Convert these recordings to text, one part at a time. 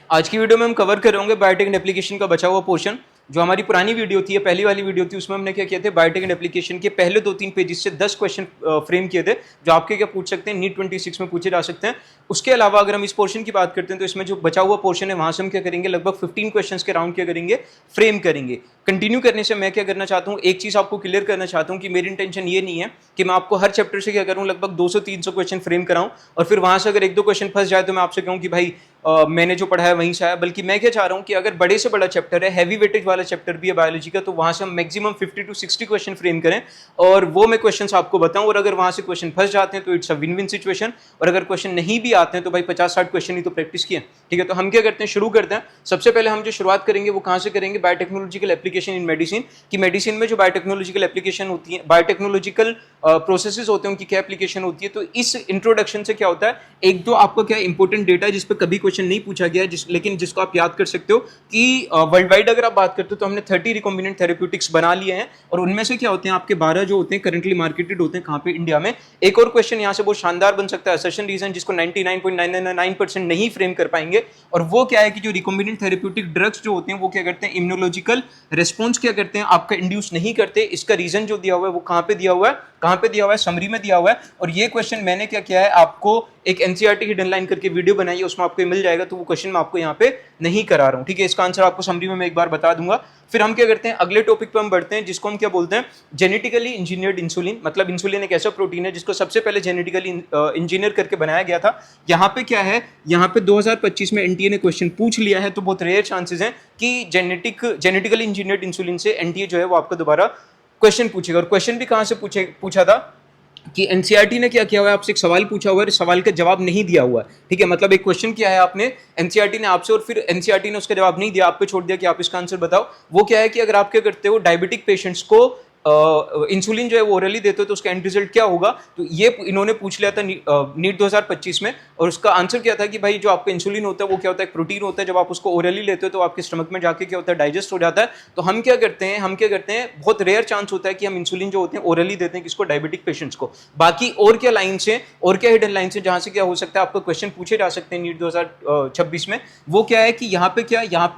आज की वीडियो में हम कवर करेंगे बायोटेक एंड एप्लीकेशन का बचा हुआ पोर्शन। जो हमारी पुरानी वीडियो थी, पहली वाली वीडियो थी, उसमें हमने क्या किया थे, बायोटेक एंड एप्लीकेशन के पहले 2-3 पेजेस से 10 क्वेश्चन फ्रेम किए थे जो आपके क्या पूछ सकते हैं, नीट 26 में पूछे जा सकते हैं। उसके अलावा अगर हम इस पोर्शन की बात करते हैं तो इसमें जो बचा हुआ पोर्शन है वहां से हम क्या करेंगे, लगभग 15 क्वेश्चन के राउंड क्या करेंगे, फ्रेम करेंगे। कंटिन्यू करने से मैं क्या करना चाहता हूँ, एक चीज आपको क्लियर करना चाहता हूँ कि मेरी इंटेंशन ये नहीं है कि मैं आपको हर चैप्टर से क्या करूँ, लगभग 200-300 क्वेश्चन फ्रेम कराऊं और फिर वहां से अगर 1-2 क्वेश्चन फंस जाए तो मैं आपसे कहूँ कि भाई मैंने जो पढ़ा है वहीं से आया। बल्कि मैं क्या चाह रहा हूँ कि अगर बड़े से बड़ा चैप्टर है, हैवी वेटेज वाला चैप्टर भी है बायोलॉजी का, तो वहां से हम मैक्सिमम 50-60 क्वेश्चन फ्रेम करें और वो मैं क्वेश्चन आपको बताऊं। और अगर वहां से क्वेश्चन फंस जाते हैं तो it's a win win situation, और अगर क्वेश्चन नहीं भी आते हैं तो भाई 50-60 क्वेश्चन ही तो प्रैक्टिस किए। ठीक है, तो हम क्या करते हैं, शुरू करते हैं। सबसे पहले हम जो शुरुआत करेंगे वो कहां से करेंगे, बायोटेक्नोलॉजिकल एप्लीकेशन इन मेडिसिन की। मेडिसिन में जो बायोटेक्नोलॉजिकल एप्लीकेशन होती है, बायोटेक्नोलॉजिकल प्रोसेसेस होते हैं, उनकी क्या एप्लीकेशन होती है। तो इस इंट्रोडक्शन से क्या होता है, एक दो आपको क्या इंपॉर्टेंट डेटा जिस पर कभी क्वेश्चन नहीं पूछा गया लेकिन जिसको आप याद कर सकते हो कि वर्ल्ड वाइड अगर आप बात करते हो तो हमने 30 रिकॉम्बिनेंट थेरेप्यूटिक्स बना लिए हैं और उनमें से क्या होते हैं आपके 12 जो होते हैं करंटली मार्केटेड होते हैं कहां पे, इंडिया में। एक और क्वेश्चन यहां से बहुत शानदार बन सकता है, असर्शन रीजन, जिसको 99.999% नहीं फ्रेम कर पाएंगे। और वो क्या है कि जो रिकॉम्बिनेंट थेरेप्यूटिक ड्रग्स जो होते हैं वो क्या करते हैं, इम्यूनोलॉजिकल रिस्पॉन्स क्या करते हैं, आपका इंड्यूस नहीं करते। इसका रीजन जो दिया हुआ है वो कहां पे दिया हुआ है, कहां पे दिया हुआ है, समरी में दिया हुआ है। और ये क्वेश्चन मैंने क्या किया है, आपको एक एनसीईआरटी हिडन लाइन करके वीडियो बनाई है, उसमें आपको मिल जाएगा। तो वो क्वेश्चन मैं आपको यहाँ पे नहीं करा रहा हूँ। ठीक है, इसका आंसर आपको समरी में मैं एक बार बता दूंगा। फिर हम क्या करते हैं, अगले टॉपिक पे हम बढ़ते हैं, जिसको हम क्या बोलते हैं, जेनेटिकली इंजीनियर्ड इंसुलिन। मतलब इंसुलिन एक ऐसा प्रोटीन है जिसको सबसे पहले जेनेटिकली इंजीनियर करके बनाया गया था। यहाँ पे क्या है, यहाँ पे 2025 में एनटीए ने क्वेश्चन पूछ लिया है, तो बहुत रेयर चांसेस हैं कि जेनेटिकली इंजीनियर्ड इंसुलिन से एनटीए जो है वो आपको दोबारा क्वेश्चन पूछेगा। और क्वेश्चन भी कहां से पूछा था कि एनसीईआरटी ने क्या किया हुआ है, आपसे एक सवाल पूछा हुआ है, सवाल का जवाब नहीं दिया हुआ है। ठीक है, मतलब एक क्वेश्चन किया है आपने एनसीईआरटी ने आपसे, और फिर एनसीईआरटी ने उसका जवाब नहीं दिया, आप पे छोड़ दिया कि आप इसका आंसर बताओ। वो क्या है कि अगर आप क्या करते हो, डायबिटिक पेशेंट्स को इंसुलिन जो है वो ओरली देते हो तो उसका एंड रिजल्ट क्या होगा। तो ये इन्होंने पूछ लिया था नीट 2025 में, और उसका आंसर क्या था कि भाई जो आपका इंसुलिन होता है वो क्या होता है, एक प्रोटीन होता है, जब आप उसको ओरली लेते हो तो आपके स्टमक में जाके क्या होता है, डाइजेस्ट हो जाता है। तो हम क्या करते हैं, बहुत रेयर चांस होता है कि हम इंसुलिन जो होते हैं ओरली देते हैं, किसको, डायबिटिक पेशेंट्स को। बाकी और क्या लाइन से, और क्या हिडन लाइन से जहां से क्या हो सकता है, आपको क्वेश्चन पूछे जा सकते हैं नीट 2026 में। वो क्या है कि यहाँ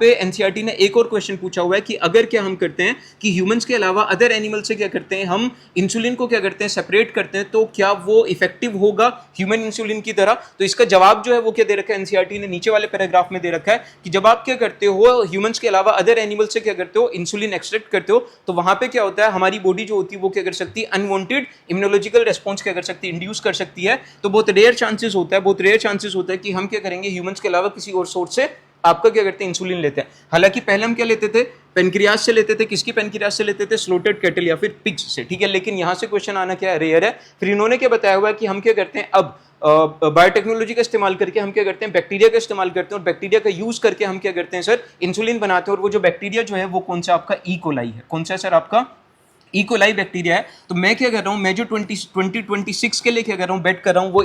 पे एनसीईआरटी ने एक और क्वेश्चन पूछा हुआ है कि अगर क्या हम करते हैं कि ह्यूमंस के अलावा अदर एनिमल से क्या करते हैं, हम इंसुलिन को क्या करते हैं, सेपरेट करते हैं, तो क्या वो इफेक्टिव होगा ह्यूमन इंसुलिन की तरह। तो इसका जवाब जो है वो क्या दे रखा है एनसीईआरटी ने, नीचे वाले पैराग्राफ में दे रखा है कि जब आप क्या करते हो, ह्यूमंस के अलावा अदर एनिमल से क्या करते हो, इंसुलिन एक्सट्रैक्ट करते हो, तो वहां पे क्या होता है, हमारी बॉडी जो होती है वो क्या कर सकती है, अनवांटेड इम्यूनोलॉजिकल रिस्पांस क्या कर सकती है, इंड्यूस कर सकती है। तो बहुत रेयर चांसेस होता है कि हम क्या करेंगे, ह्यूमंस के अलावा किसी और सोर्स से आपका क्या करते हैं, इंसुलिन लेते हैं। हालांकि पहले हम क्या लेते थे, पेनक्रियास से लेते थे। किसकी पेनक्रियास से लेते थे, स्लोटेड कैटल या फिर पिग्स से। ठीक है, लेकिन यहां से क्वेश्चन आना क्या है, रेयर है। फिर इन्होंने क्या बताया हुआ है कि हम क्या करते हैं, अब बायोटेक्नोलॉजी का इस्तेमाल करके हम क्या करते हैं, बैक्टीरिया का इस्तेमाल करते हैं, और बैक्टीरिया का यूज करके हम क्या करते हैं सर, इंसुलिन बनाते हैं। और वो जो बैक्टीरिया जो है वो कौन सा, आपका ई कोलाई है। कौन सा है सर, आपका ई कोलाई बैक्टीरिया है। तो मैं क्या कर रहा हूं, मैं जो 2026 के लिए क्या कर रहा हूं, बेट कर रहा हूं, वो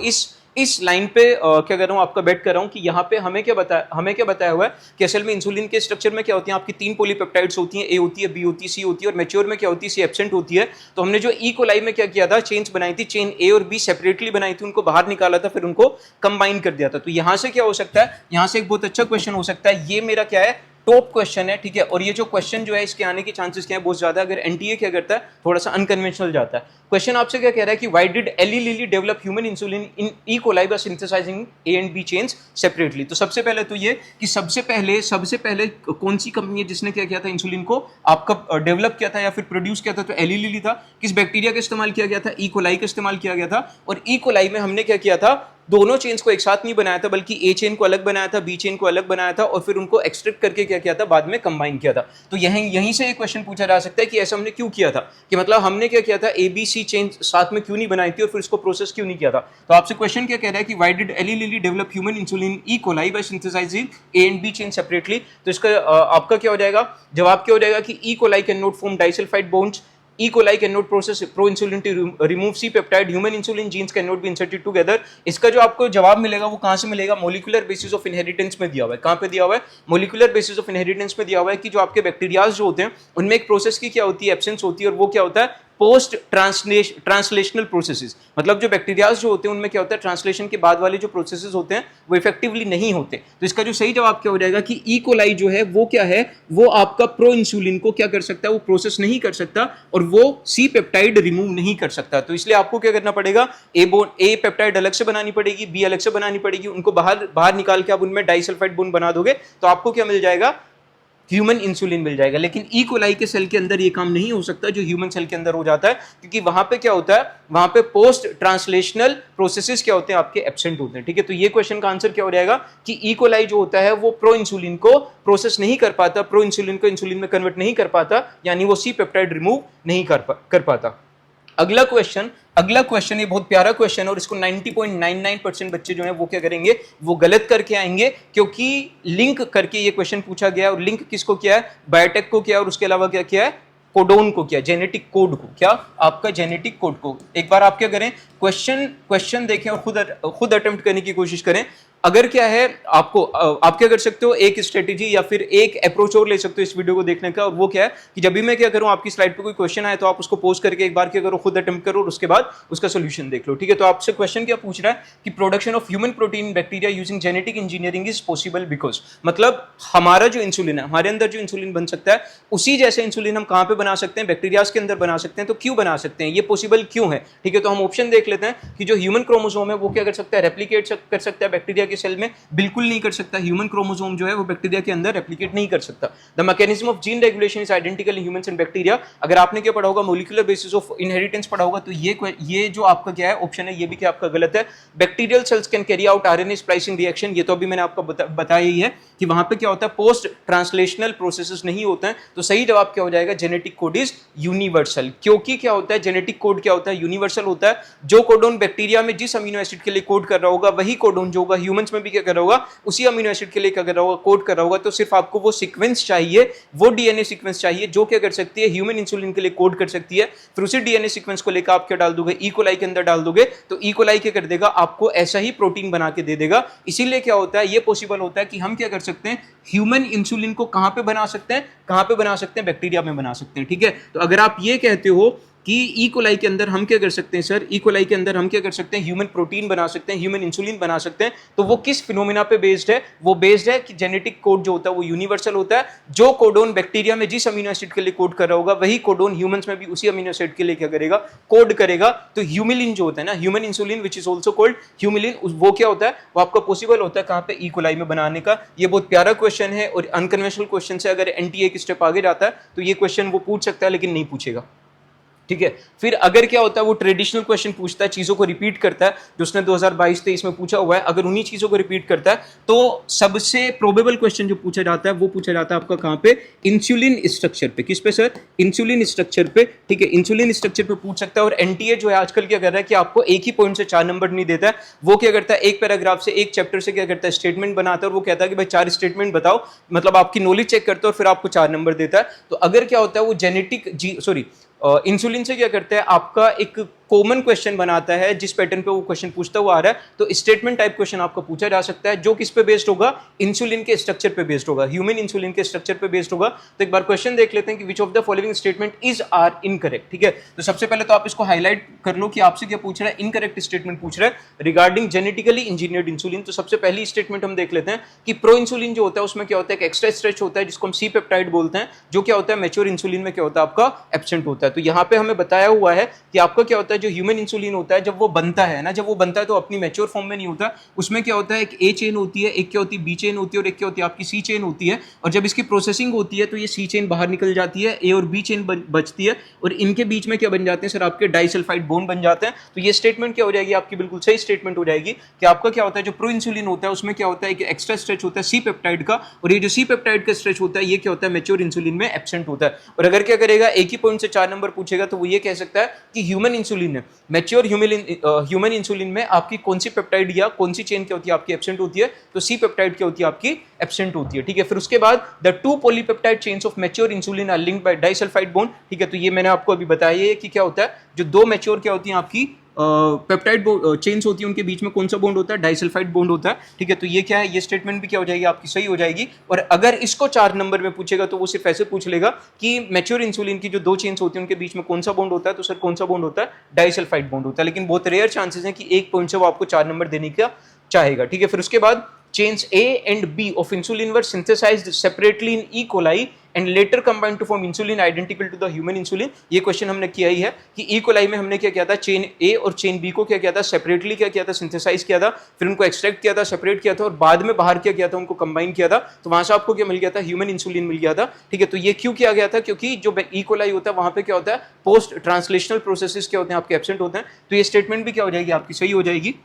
इस लाइन पे क्या कर रहा हूं, आपका बेट कर रहा हूं कि यहाँ पे हमें क्या बताया हुआ है कि असल में इंसुलिन के स्ट्रक्चर में क्या होती है, आपकी 3 पॉलीपेप्टाइड्स होती हैं, ए होती है, बी होती है, सी होती है, और मैच्योर में क्या होती है, सी एब्सेंट होती है। तो हमने जो ई कोलाई में क्या किया था, चेन्स बनाई थी, चेन ए और बी सेपरेटली बनाई थी, उनको बाहर निकाला था, फिर उनको कंबाइन कर दिया था। तो यहां से क्या हो सकता है, यहां से एक बहुत अच्छा क्वेश्चन हो सकता है, ये मेरा क्या है, टॉप क्वेश्चन है। ठीक है, और ये जो क्वेश्चन जो है इसके आने के चांसेस क्या है, बहुत ज्यादा। अगर एनटीए क्या करता है, थोड़ा सा अनकन्वेंशनल जाता है। क्वेश्चन आपसे क्या कह रहा है कि why did Eli Lilly develop human insulin in E coli by synthesizing A and B chains separately. तो सबसे पहले तो ये कि सबसे पहले कौन सी कंपनी है जिसने क्या किया था, इंसुलिन को आपका डेवलप किया था या फिर प्रोड्यूस किया था, तो एली लिली था। किस बैक्टीरिया का इस्तेमाल किया गया था, ई कोलाई का इस्तेमाल किया गया था। और ई कोलाई में हमने क्या किया था, दोनों चेन्स को एक साथ नहीं बनाया था, बल्कि ए चेन को अलग बनाया था, बी चेन को अलग बनाया था, और फिर उनको एक्सट्रैक्ट करके क्या किया था, बाद में कंबाइन किया था। तो यहीं से एक क्वेश्चन पूछा जा सकता है कि ऐसा हमने क्यों किया था, कि मतलब हमने क्या किया था, ए बी सी चेन साथ में क्यों नहीं बनाई थी और फिर इसको प्रोसेस क्यों नहीं किया था। तो आपसे क्वेश्चन क्या कह रहा है कि why did Eli Lilly develop human insulin E coli by synthesizing A and B chain separately. तो इसका आपका क्या हो जाएगा, जवाब क्या हो जाएगा कि E coli can not form disulphide bonds, E. coli cannot process pro-insulin to remove C-peptide. Human insulin genes cannot be inserted together. इसका जो आपको जवाब मिलेगा वो कहाँ से मिलेगा, मोलिकुलर बेसिस ऑफ इनहेरिटेंस में दिया हुआ है। कहाँ पे दिया हुआ है, मोलिकुलर बेसिस ऑफ इनहेरिटेंस में दिया हुआ है कि जो आपके बैक्टीरियाज जो होते हैं उनमें एक प्रोसेस की क्या होती है, एब्सेंस होती है, और वो क्या होता है, पोस्ट ट्रांसलेशनल प्रोसेसेस, मतलब जो बैक्टीरियाज जो होते हैं उनमें क्या होता है, ट्रांसलेशन के बाद वाले जो प्रोसेसेस होते हैं वो इफेक्टिवली नहीं होते। तो इसका जो सही जवाब क्या हो जाएगा कि ई कोलाई जो है वो क्या है, वो आपका प्रो इंसुलिन को क्या कर सकता है, वो प्रोसेस नहीं कर सकता और वो सी पेप्टाइड रिमूव नहीं कर सकता। तो इसलिए आपको क्या करना पड़ेगा, ए पेप्टाइड अलग से बनानी पड़ेगी, बी अलग से बनानी पड़ेगी, उनको बाहर निकाल के आप उनमें डाइसल्फाइड बॉन्ड बना दोगे तो आपको क्या मिल जाएगा, ह्यूमन इंसुलिन मिल जाएगा। लेकिन ई कोलाई के सेल के अंदर ये काम नहीं हो सकता जो ह्यूमन सेल के अंदर हो जाता है, क्योंकि वहां पे क्या होता है, वहां पे पोस्ट ट्रांसलेशनल प्रोसेसेस क्या होते हैं, आपके एब्सेंट होते हैं। ठीक है, तो ये क्वेश्चन का आंसर क्या हो जाएगा कि ई कोलाई जो होता है वो प्रो इंसुलिन को प्रोसेस नहीं कर पाता, प्रो इंसुलिन को इंसुलिन में कन्वर्ट नहीं कर पाता, यानी वो सी पेप्टाइड रिमूव नहीं कर पाता। अगला क्वेश्चन ये बहुत प्यारा क्वेश्चन है और इसको 90.99% बच्चे जो हैं वो क्या करेंगे, वो गलत करके आएंगे, क्योंकि लिंक करके ये क्वेश्चन पूछा गया है। और लिंक किसको किया है, बायोटेक को किया, और उसके अलावा क्या किया है, कोडोन को किया, जेनेटिक कोड को, क्या आपका जेनेटिक कोड को। एक बार आप क्या करें, क्वेश्चन देखें और खुद अटेम्प्ट करने की कोशिश करें। अगर क्या है, आप क्या कर सकते हो, एक स्ट्रेटेजी या फिर एक अप्रोच और ले सकते हो इस वीडियो को देखने का, और वो क्या है कि जब भी मैं क्या करूं, आपकी स्लाइड पे कोई क्वेश्चन आए तो आप उसको पोस्ट करके एक बार क्या करो, खुद अटेम्प्ट करो और उसके बाद उसका सोल्यूशन देख लो। ठीक है, तो आपसे क्वेश्चन क्या पूछ रहा है कि production of human protein bacteria using genetic engineering is possible because, मतलब हमारा जो इंसुलिन है, हमारे अंदर जो इंसुलिन बन सकता है, उसी जैसे इंसुलिन हम कहां पे बना सकते हैं, बैक्टीरियाज के अंदर बना सकते हैं। तो क्यों बना सकते हैं, ये पॉसिबल क्यों है। ठीक है, तो हम ऑप्शन देख लेते हैं कि जो ह्यूमन क्रोमोसोम है वो क्या कर सकता है, रेप्लिकेट कर सकता है बैक्टीरिया के सेल में, बिल्कुल नहीं कर सकता। ह्यूमन क्रोमोसोम जो है वो बैक्टीरिया के अंदर रेप्लिकेट नहीं कर सकता। The mechanism of gene regulation is identical in humans and bacteria. अगर आपने क्या पढ़ा होगा, मॉलिक्यूलर बेसिस ऑफ इनहेरिटेंस पढ़ा होगा, तो ये जो आपका क्या है ऑप्शन है, ये भी क्या आपका गलत है। Bacterial cells can carry out RNA splicing reaction, ये तो अभी मैंने आपको बताया ही है कि वहां पे क्या होता है, पोस्ट ट्रांसलेशनल प्रोसेसेस नहीं होते हैं। तो सही जवाब क्या हो जाएगा, जेनेटिक कोड इज यूनिवर्सल, क्योंकि क्या होता है, जेनेटिक कोड क्या होता है, यूनिवर्सल होता है। जो कोडोन बैक्टीरिया में जिस अमीनो एसिड के लिए कोड कर रहा होगा, वही कोडोन जो होगा ह्यूमंस में भी क्या कर रहा होगा, उसी अमीनो एसिड के लिए क्या कर रहा होगा, कोड कर रहा होगा। तो सिर्फ आपको वो सीक्वेंस चाहिए, वो डीएनए सीक्वेंस चाहिए जो क्या कर सकती है, ह्यूमन इंसुलिन के लिए कोड कर सकती है। फिर उसी डीएनए सीक्वेंस को लेकर आप क्या डाल दोगे, ई कोलाई के अंदर डाल दोगे, तो ई कोलाई क्या कर देगा, आपको ऐसा ही प्रोटीन बना के दे देगा। इसीलिए क्या होता है, ये पॉसिबल होता है कि हम क्या कर सकते हैं, ह्यूमन इंसुलिन को कहां पे बना सकते हैं, बैक्टीरिया में बना सकते हैं। ठीक है, तो अगर आप ये कहते हो कि ई कोलाई के अंदर हम क्या कर सकते हैं सर, ई कोलाई के अंदर हम क्या कर सकते हैं, ह्यूमन प्रोटीन बना सकते हैं, ह्यूमन इंसुलिन बना सकते हैं, तो वो किस फिनोमिना पे बेस्ड है, वो बेस्ड है कि जेनेटिक कोड जो होता है वो यूनिवर्सल होता है। जो कोडोन बैक्टीरिया में जिस अमीनो एसिड के लिए कोड कर रहा होगा, वही कोडोन ह्यूमंस में भी उसी अमीनो एसिड के लिए क्या करेगा, कोड करेगा। तो ह्यूमिलिन जो होता है ना, human insulin which is also called Humulin, वो क्या होता है, वो आपका पॉसिबल होता है कहां पे, ई कोलाई में बनाने का। ये बहुत प्यारा क्वेश्चन है और अनकन्वेंशनल क्वेश्चन से अगर एनटीए एक स्टेप आगे जाता है तो ये क्वेश्चन वो पूछ सकता है, लेकिन नहीं पूछेगा। ठीक है, फिर अगर क्या होता है, वो ट्रेडिशनल क्वेश्चन पूछता है, चीजों को रिपीट करता है, जो उसने 2022-23 में पूछा हुआ है। अगर उन्हीं चीजों को रिपीट करता है तो सबसे प्रोबेबल क्वेश्चन जो पूछा जाता है वो पूछा जाता है आपका कहां पे, इंसुलिन स्ट्रक्चर पे। किस पे सर, इंसुलिन स्ट्रक्चर पे। ठीक है, इंसुलिन स्ट्रक्चर पे पूछ सकता है। और एनटीए जो है आजकल क्या कर रहा है कि आपको एक ही पॉइंट से 4 नंबर नहीं देता है, वो क्या करता है, एक पैराग्राफ से, एक चैप्टर से क्या करता है, स्टेटमेंट बनाता है, और वो कहता है कि भाई 4 स्टेटमेंट बताओ, मतलब आपकी नॉलेज चेक करता है और फिर आपको 4 नंबर देता है। तो अगर क्या होता है, वो जेनेटिक इंसुलिन से क्या करता है, आपका एक कॉमन क्वेश्चन बनाता है, जिस पैटर्न पे वो क्वेश्चन पूछता हुआ आ रहा है। तो स्टेटमेंट टाइप क्वेश्चन आपका पूछा जा सकता है, जो किस पे बेस्ड होगा, इंसुलिन के स्ट्रक्चर पे बेस्ड होगा, ह्यूमन इंसुलिन के स्ट्रक्चर पे बेस्ड होगा। तो एक बार क्वेश्चन देख लेते हैं कि which of the following statement is are incorrect. ठीक है, तो सबसे पहले तो आप इसको हाईलाइट कर लो कि आपसे क्या पूछ रहा है, इनकरेक्ट स्टेटमेंट पूछ रहा है रिगार्डिंग जेनेटिकली इंजीनियर्ड इंसुलिन। तो सबसे पहली स्टेटमेंट हम देख लेते हैं कि प्रो इंसुलिन जो होता है उसमें क्या होता है, एक एक्स्ट्रा स्ट्रेच होता है जिसको हम सी पेप्टाइड बोलते हैं, जो क्या होता है, मैच्योर इंसुलिन में क्या होता है, आपका एब्सेंट होता है। तो यहाँ पे हमें बताया हुआ है कि आपका क्या होता है, जो ह्यूमन इंसुलिन होता है, जब वो बनता है ना, जब वो बनता है तो अपनी मैच्योर फॉर्म में नहीं होता, उसमें क्या होता है, एक ए चेन होती है, एक क्या होती है, बी चेन होती है, और एक क्या होती है, आपकी सी चेन होती है। और जब इसकी प्रोसेसिंग होती है तो ये सी चेन बाहर निकल जाती है, ए और बी चेन बचती है, और इनके बीच में क्या बन जाते हैं सर, आपके डाइसल्फाइड बॉन्ड बन जाते हैं। तो ये स्टेटमेंट क्या हो जाएगी, आपकी बिल्कुल सही स्टेटमेंट हो जाएगी कि आपका क्या होता है, जो प्रो इंसुलिन होता है उसमें क्या होता है, एक एक्स्ट्रा स्ट्रेच होता है सी पेप्टाइड का, और ये जो सी पेप्टाइड का स्ट्रेच होता है ये क्या होता है, मैच्योर इंसुलिन में एब्सेंट होता है। और अगर क्या करेगा, एक ही पॉइंट से 4 नंबर पूछेगा तो वो ये कह सकता है कि ह्यूमन इंसुलिन है, मैच्योर ह्यूमन इंसुलिन में आपकी कौन सी पेप्टाइड या कौन सी चेन क्या होती है, आपकी एब्सेंट होती है, तो सी पेप्टाइड क्या होती है, आपकी एब्सेंट होती है। ठीक है, फिर उसके बाद the 2 polypeptide chains of mature insulin are linked by disulphide bond. ठीक है, तो ये मैंने आपको अभी बताया है कि क्या होता है, जो 2 मैच्योर क्या होती हैं आपकी पेप्टाइड चेन्स होती है उनके बीच में कौन सा बॉन्ड होता है, डाइसल्फाइड बॉन्ड होता है, ठीक है। तो ये क्या है, ये स्टेटमेंट भी क्या हो जाएगी आपकी सही हो जाएगी। और अगर इसको 4 नंबर में पूछेगा तो वो सिर्फ ऐसे पूछ लेगा कि मैच्योर इंसुलिन की जो 2 चेन्स होती है उनके बीच में कौन सा बॉन्ड होता है, तो सर कौन सा बॉन्ड होता है, डाइसल्फाइड बॉन्ड होता है। लेकिन बहुत रेयर चांसेस हैं कि एक पॉइंट से वो आपको 4 नंबर देने का चाहेगा, ठीक है। फिर उसके बाद chains A and B of insulin were synthesized separately in E. coli and later combined to form insulin identical to the human insulin। ये क्वेश्चन हमने किया ही है कि E. coli में हमने क्या किया था, चेन A और चेन B को क्या किया था, सेपरेटली क्या किया था, सिंथेसाइज किया था, फिर उनको एक्सट्रैक्ट किया था, सेपरेट किया था और बाद में बाहर क्या किया था, उनको कंबाइन किया था। तो वहां से आपको क्या मिल गया था, ह्यूमन इंसुलिन मिल गया था, ठीक है। तो ये क्यों किया गया था, क्योंकि जो E. coli होता है वहां पे क्या होता है, पोस्ट ट्रांसलेशनल प्रोसेसेस क्या होते हैं आपके एब्सेंट होते हैं। तो ये स्टेटमेंट भी क्या हो जाएगी आपकी सही हो जाएगी।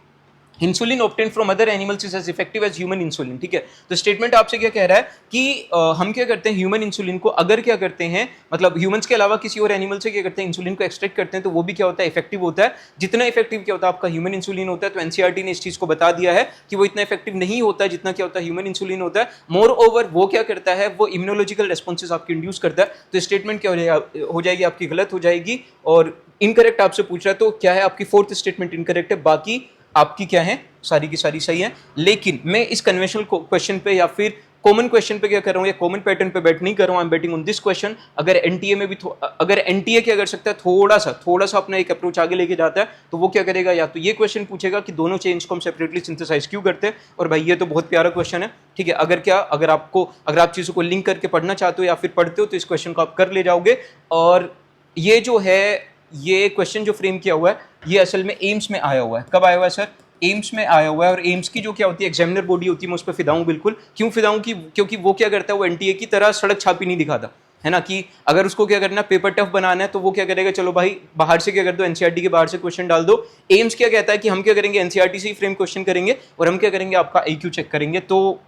Insulin obtain from other animals is as effective as human insulin, ठीक है। तो स्टेटमेंट आपसे क्या कह रहा है कि हम क्या करते हैं, ह्यूमन इंसुलिन को अगर क्या करते हैं, मतलब ह्यूमंस के अलावा किसी और एनिमल से क्या करते हैं, इंसुलिन को एक्सट्रैक्ट करते हैं, तो वो भी क्या होता है, इफेक्टिव होता है। जितना इफेक्टिव क्या होता है आपका ह्यूमन इंसुलिन होता है। तो एनसीईआरटी ने इस चीज को बता दिया है कि वो इतना इफेक्टिव नहीं होता है जितना क्या होता है ह्यूमन इंसुलिन होता है। मोर ओवर वो क्या करता है, वो इम्यूनोलॉजिकल रेस्पॉन्सेज आपके इंड्यूस करता है। तो स्टेटमेंट क्या हो जाएगी आपकी गलत हो जाएगी और इनकरेक्ट आपसे पूछ रहा है। तो क्या है आपकी फोर्थ स्टेटमेंट इनकरेक्ट है, बाकी आपकी क्या है, सारी की सारी सही है। लेकिन मैं इस कन्वेंशनल क्वेश्चन पे या फिर कॉमन क्वेश्चन पे क्या कर रहा हूं, या कॉमन पैटर्न पे बैट नहीं कर रहा हूं, I am batting on this question. अगर एनटीए में भी अगर एनटीए क्या कर सकता है, थोड़ा सा अपना एक अप्रोच आगे लेके जाता है, तो वो क्या करेगा, या तो ये क्वेश्चन पूछेगा कि दोनों चेन्स को हम सेपरेटली सिंथेसाइज क्यों करते हैं। और भाई ये तो बहुत प्यारा क्वेश्चन है, ठीक है। अगर आप चीजों को लिंक करके पढ़ना चाहते हो या फिर पढ़ते हो तो इस क्वेश्चन को आप कर ले जाओगे। और ये जो है, ये क्वेश्चन जो फ्रेम किया हुआ है, ये असल में एम्स में आया हुआ है। कब आया हुआ है सर, एम्स में आया हुआ है। और एम्स की जो क्या होती है, एग्जामिनर बॉडी होती है, मैं उस पर फिदा हूं बिल्कुल। क्यों फिदा हूं, क्योंकि वो क्या करता है, वो एनटीए की तरह सड़क छापी नहीं दिखाता है ना, कि अगर उसको क्या करना है, पेपर टफ बनाना है, तो वो क्या करेगा, चलो भाई बाहर से क्या कर दो, एनसीईआरटी के बाहर से क्वेश्चन डाल दो। एम्स क्या कहता है कि हम क्या करेंगे, एनसीईआरटी से ही फ्रेम क्वेश्चन करेंगे और हम क्या करेंगे, आपका आईक्यू चेक करेंगे। तो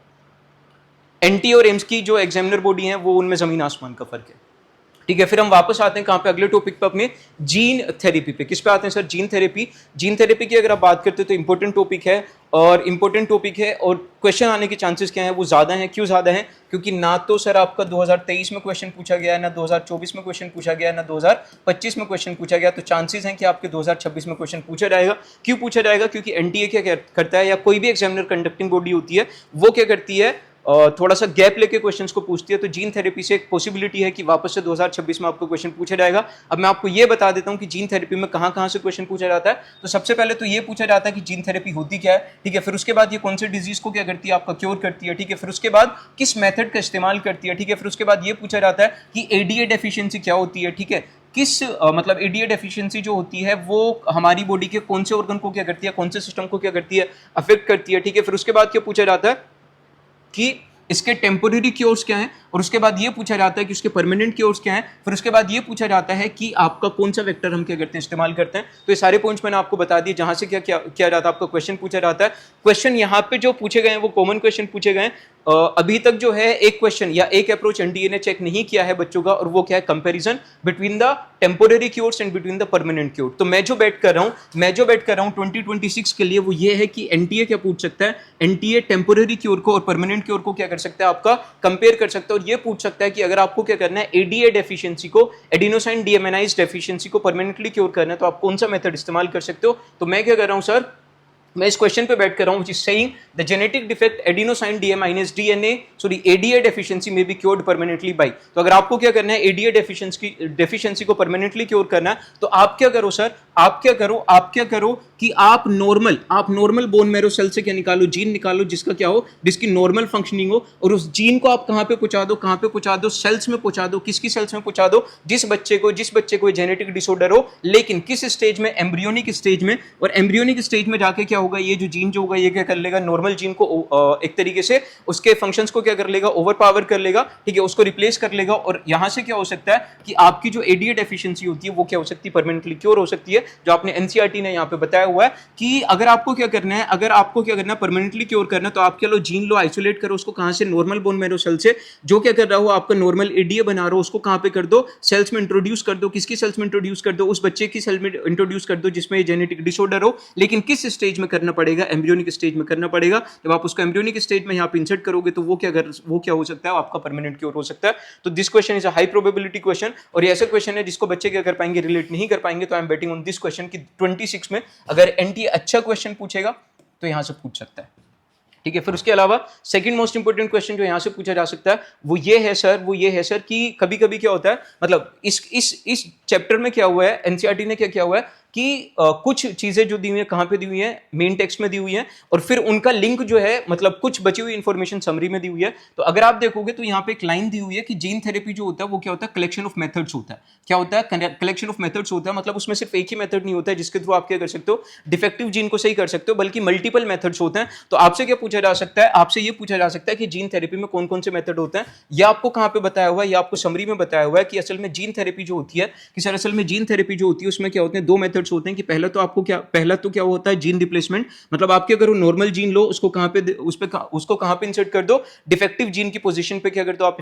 एनटीए और एम्स की जो एग्जामिनर बॉडी है वो उनमें जमीन आसमान का फर्क है, ठीक है। फिर हम वापस आते हैं कहां पे, अगले टॉपिक पे, अपने जीन थेरेपी पे। किस पे आते हैं sir, gene therapy. Gene therapy की अगर आप बात करते हैं तो इंपॉर्टेंट टॉपिक है, और इंपॉर्टेंट टॉपिक है और क्वेश्चन आने के चांसेस क्या हैं, वो ज़्यादा हैं। क्यों ज़्यादा हैं, क्योंकि ना तो सर आपका 2023 में क्वेश्चन पूछा गया है, ना 2024 में क्वेश्चन पूछा गया है, ना 2025 में क्वेश्चन पूछा गया। तो चांसेस हैं कि आपके 2026 में क्वेश्चन पूछा जाएगा। क्यों पूछा जाएगा, क्योंकि एनटीए क्या करता है, या कोई भी एग्जामिनर कंडक्टिंग बॉडी होती है, वो क्या करती है, थोड़ा सा गैप लेके क्वेश्चंस को पूछती है। तो जीन थेरेपी से एक पॉसिबिलिटी है कि वापस से 2026 में आपको क्वेश्चन पूछा जाएगा। अब मैं आपको ये बता देता हूं कि जीन थेरेपी में कहां से क्वेश्चन पूछा जाता है। तो सबसे पहले तो ये पूछा जाता है कि जीन थेरेपी होती क्या है, ठीक है। फिर उसके बाद ये कौन से डिजीज को क्या करती है, आपका क्योर करती है, ठीक है। फिर उसके बाद किस मेथड का इस्तेमाल करती है, ठीक है। फिर उसके बाद ये पूछा जाता है कि एडीए डेफिशिएंसी क्या होती है, ठीक है। किस मतलब एडीए डेफिशिएंसी जो होती है वो हमारी बॉडी के कौन से ऑर्गन को क्या करती है, कौन से सिस्टम को क्या करती है, अफेक्ट करती है, ठीक है। फिर उसके बाद क्या पूछा जाता है कि इसके टेम्पोररी क्योर्स क्या हैं, और उसके बाद ये पूछा जाता है कि उसके परमानेंट क्योर्स क्या हैं। फिर उसके बाद ये पूछा जाता है कि आपका कौन सा वेक्टर हम क्या करते हैं, इस्तेमाल करते हैं। तो ये सारे पॉइंट्स मैंने आपको बता दिए जहां से क्या किया जाता है, आपका क्वेश्चन पूछा जाता है। क्वेश्चन यहाँ पे जो पूछे गए हैं वो कॉमन क्वेश्चन पूछे गए हैं। अभी तक जो है एक क्वेश्चन या एक अप्रोच एनटीए ने चेक नहीं किया है बच्चों का, और वो क्या है, comparison between the temporary cures and between the permanent cure. तो मैं जो बेट कर रहा हूं 2026 के लिए, वो ये है कि एनटीए क्या पूछ सकता है, एनटीए टेम्पोररी क्योर को और परमानेंट क्योर को क्या कर सकता है, आपका कंपेयर कर सकता है। और ये पूछ सकता है कि अगर आपको क्या करना है, एडीए डेफिशिएंसी को, एडिनोसाइन डीएमएनाइज डेफिशिएंसी को परमानेंटली क्योर करना है, तो आप कौन सा मेथड इस्तेमाल कर सकते हो। तो मैं क्या कर रहा हूं सर, मैं इस क्वेश्चन पे बैठ कर रहा हूं, which is saying the genetic defect adenosine ADA deficiency में बी क्योर्ड परमानेंटली बाय। तो अगर आपको क्या करना है, एडीए डेफिशिएंसी को परमानेंटली क्योर करना है, तो आप क्या करो सर, आप क्या करो कि आप नॉर्मल बोन मैरो सेल से क्या निकालो, जीन निकालो जिसका क्या हो, जिसकी नॉर्मल फंक्शनिंग हो, और उस जीन को आप कहां पे पहुंचा दो, सेल्स में पहुंचा दो। किसकी सेल्स में पहुंचा दो, जिस बच्चे को जेनेटिक डिसऑर्डर हो, लेकिन किस स्टेज में, एम्ब्रियोनिक स्टेज में। और एम्ब्रियोनिक स्टेज में जाके क्या होगा, ये जो जीन जो होगा ये क्या कर लेगा, नॉर्मल जीन को एक तरीके से उसके फंक्शंस को क्या कर लेगा, ओवरपावर कर लेगा, ठीक है, उसको रिप्लेस कर लेगा। और यहां से क्या हो सकता है कि आपकी जो एडीए डेफिशिएंसी होती है वो क्या हो सकती है, परमानेंटली क्योर हो सकती है, जो आपने एनसीईआरटी ने यहां पे बताया हुआ है कि अगर आपको क्या करना है, परमानेंटली क्योर करना है, तो आप क्या लो, जीन लो, आइसोलेट करो उसको, कहां से, नॉर्मल बोन मैरो सेल से। जो क्या कर रहा हो, आपका नॉर्मल एडीए बना रहा हो, उसको कहां पे कर दो, सेल्स में इंट्रोड्यूस कर दो। किसकी सेल्स में इंट्रोड्यूस कर दो, उस बच्चे की सेल में इंट्रोड्यूस कर दो जिसमें जेनेटिक डिसऑर्डर हो, लेकिन किस स्टेज में करना पड़ेगा, एम्ब्रियोनिक स्टेज में करना पड़ेगा। जब आप उसको एम्ब्रियोनिक स्टेज में यहाँ पे इंसर्ट करोगे तो वो क्या हो सकता है, आपका परमानेंट क्योर हो सकता है। तो this question is a high probability question, और ये ऐसा क्वेश्चन है जिसको बच्चे क्या कर पाएंगे, रिलेट नहीं कर पाएंगे। तो I am betting on this question कि 26 में अगर एनटीए अच्छा क्वेश्चन पूछेगा तो यहां से पूछ सकता है, ठीक है। फिर उसके अलावा सेकंड मोस्ट इंपोर्टेंट क्वेश्चन जो यहां से पूछा जा सकता है वो ये है सर कि कभी कभी क्या होता है, मतलब इस चैप्टर में क्या हुआ है, एनसीईआरटी ने क्या किया हुआ है कि कुछ चीजें जो दी हुई है कहां पे दी हुई है, मेन टेक्स्ट में दी हुई है, और फिर उनका लिंक जो है मतलब कुछ बची हुई इंफॉर्मेशन समरी में दी हुई है। तो अगर आप देखोगे तो यहां पे एक लाइन दी हुई है कि जीन थेरेपी जो होता है वो क्या होता है, कलेक्शन ऑफ मेथड्स होता है। क्या होता है, कलेक्शन ऑफ मेथड्स होता है, मतलब उसमें सिर्फ एक ही मेथड नहीं होता है जिसके थ्रू आप क्या कर सकते हो, डिफेक्टिव जीन को सही कर सकते हो, बल्कि मल्टीपल मेथड्स होते हैं। तो आपसे क्या पूछा जा सकता है, आपसे ये पूछा जा सकता है कि जीन थेरेपी में कौन कौन से मेथड होते हैं। यह आपको कहां पे बताया हुआ है, यह आपको समरी में बताया हुआ है कि असल में जीन थेरेपी जो होती है, कि सर असल में जीन थेरेपी जो होती है उसमें क्या होते हैं, दो मेथड्स होते हैं। कि पहला तो क्या होता है, जीन रिप्लेसमेंट, मतलब आपके अगर नॉर्मल जीन लो उसको कहां पे इंसर्ट कर दो, डिफेक्टिव जीन की पोजीशन पे क्या कर दो आप,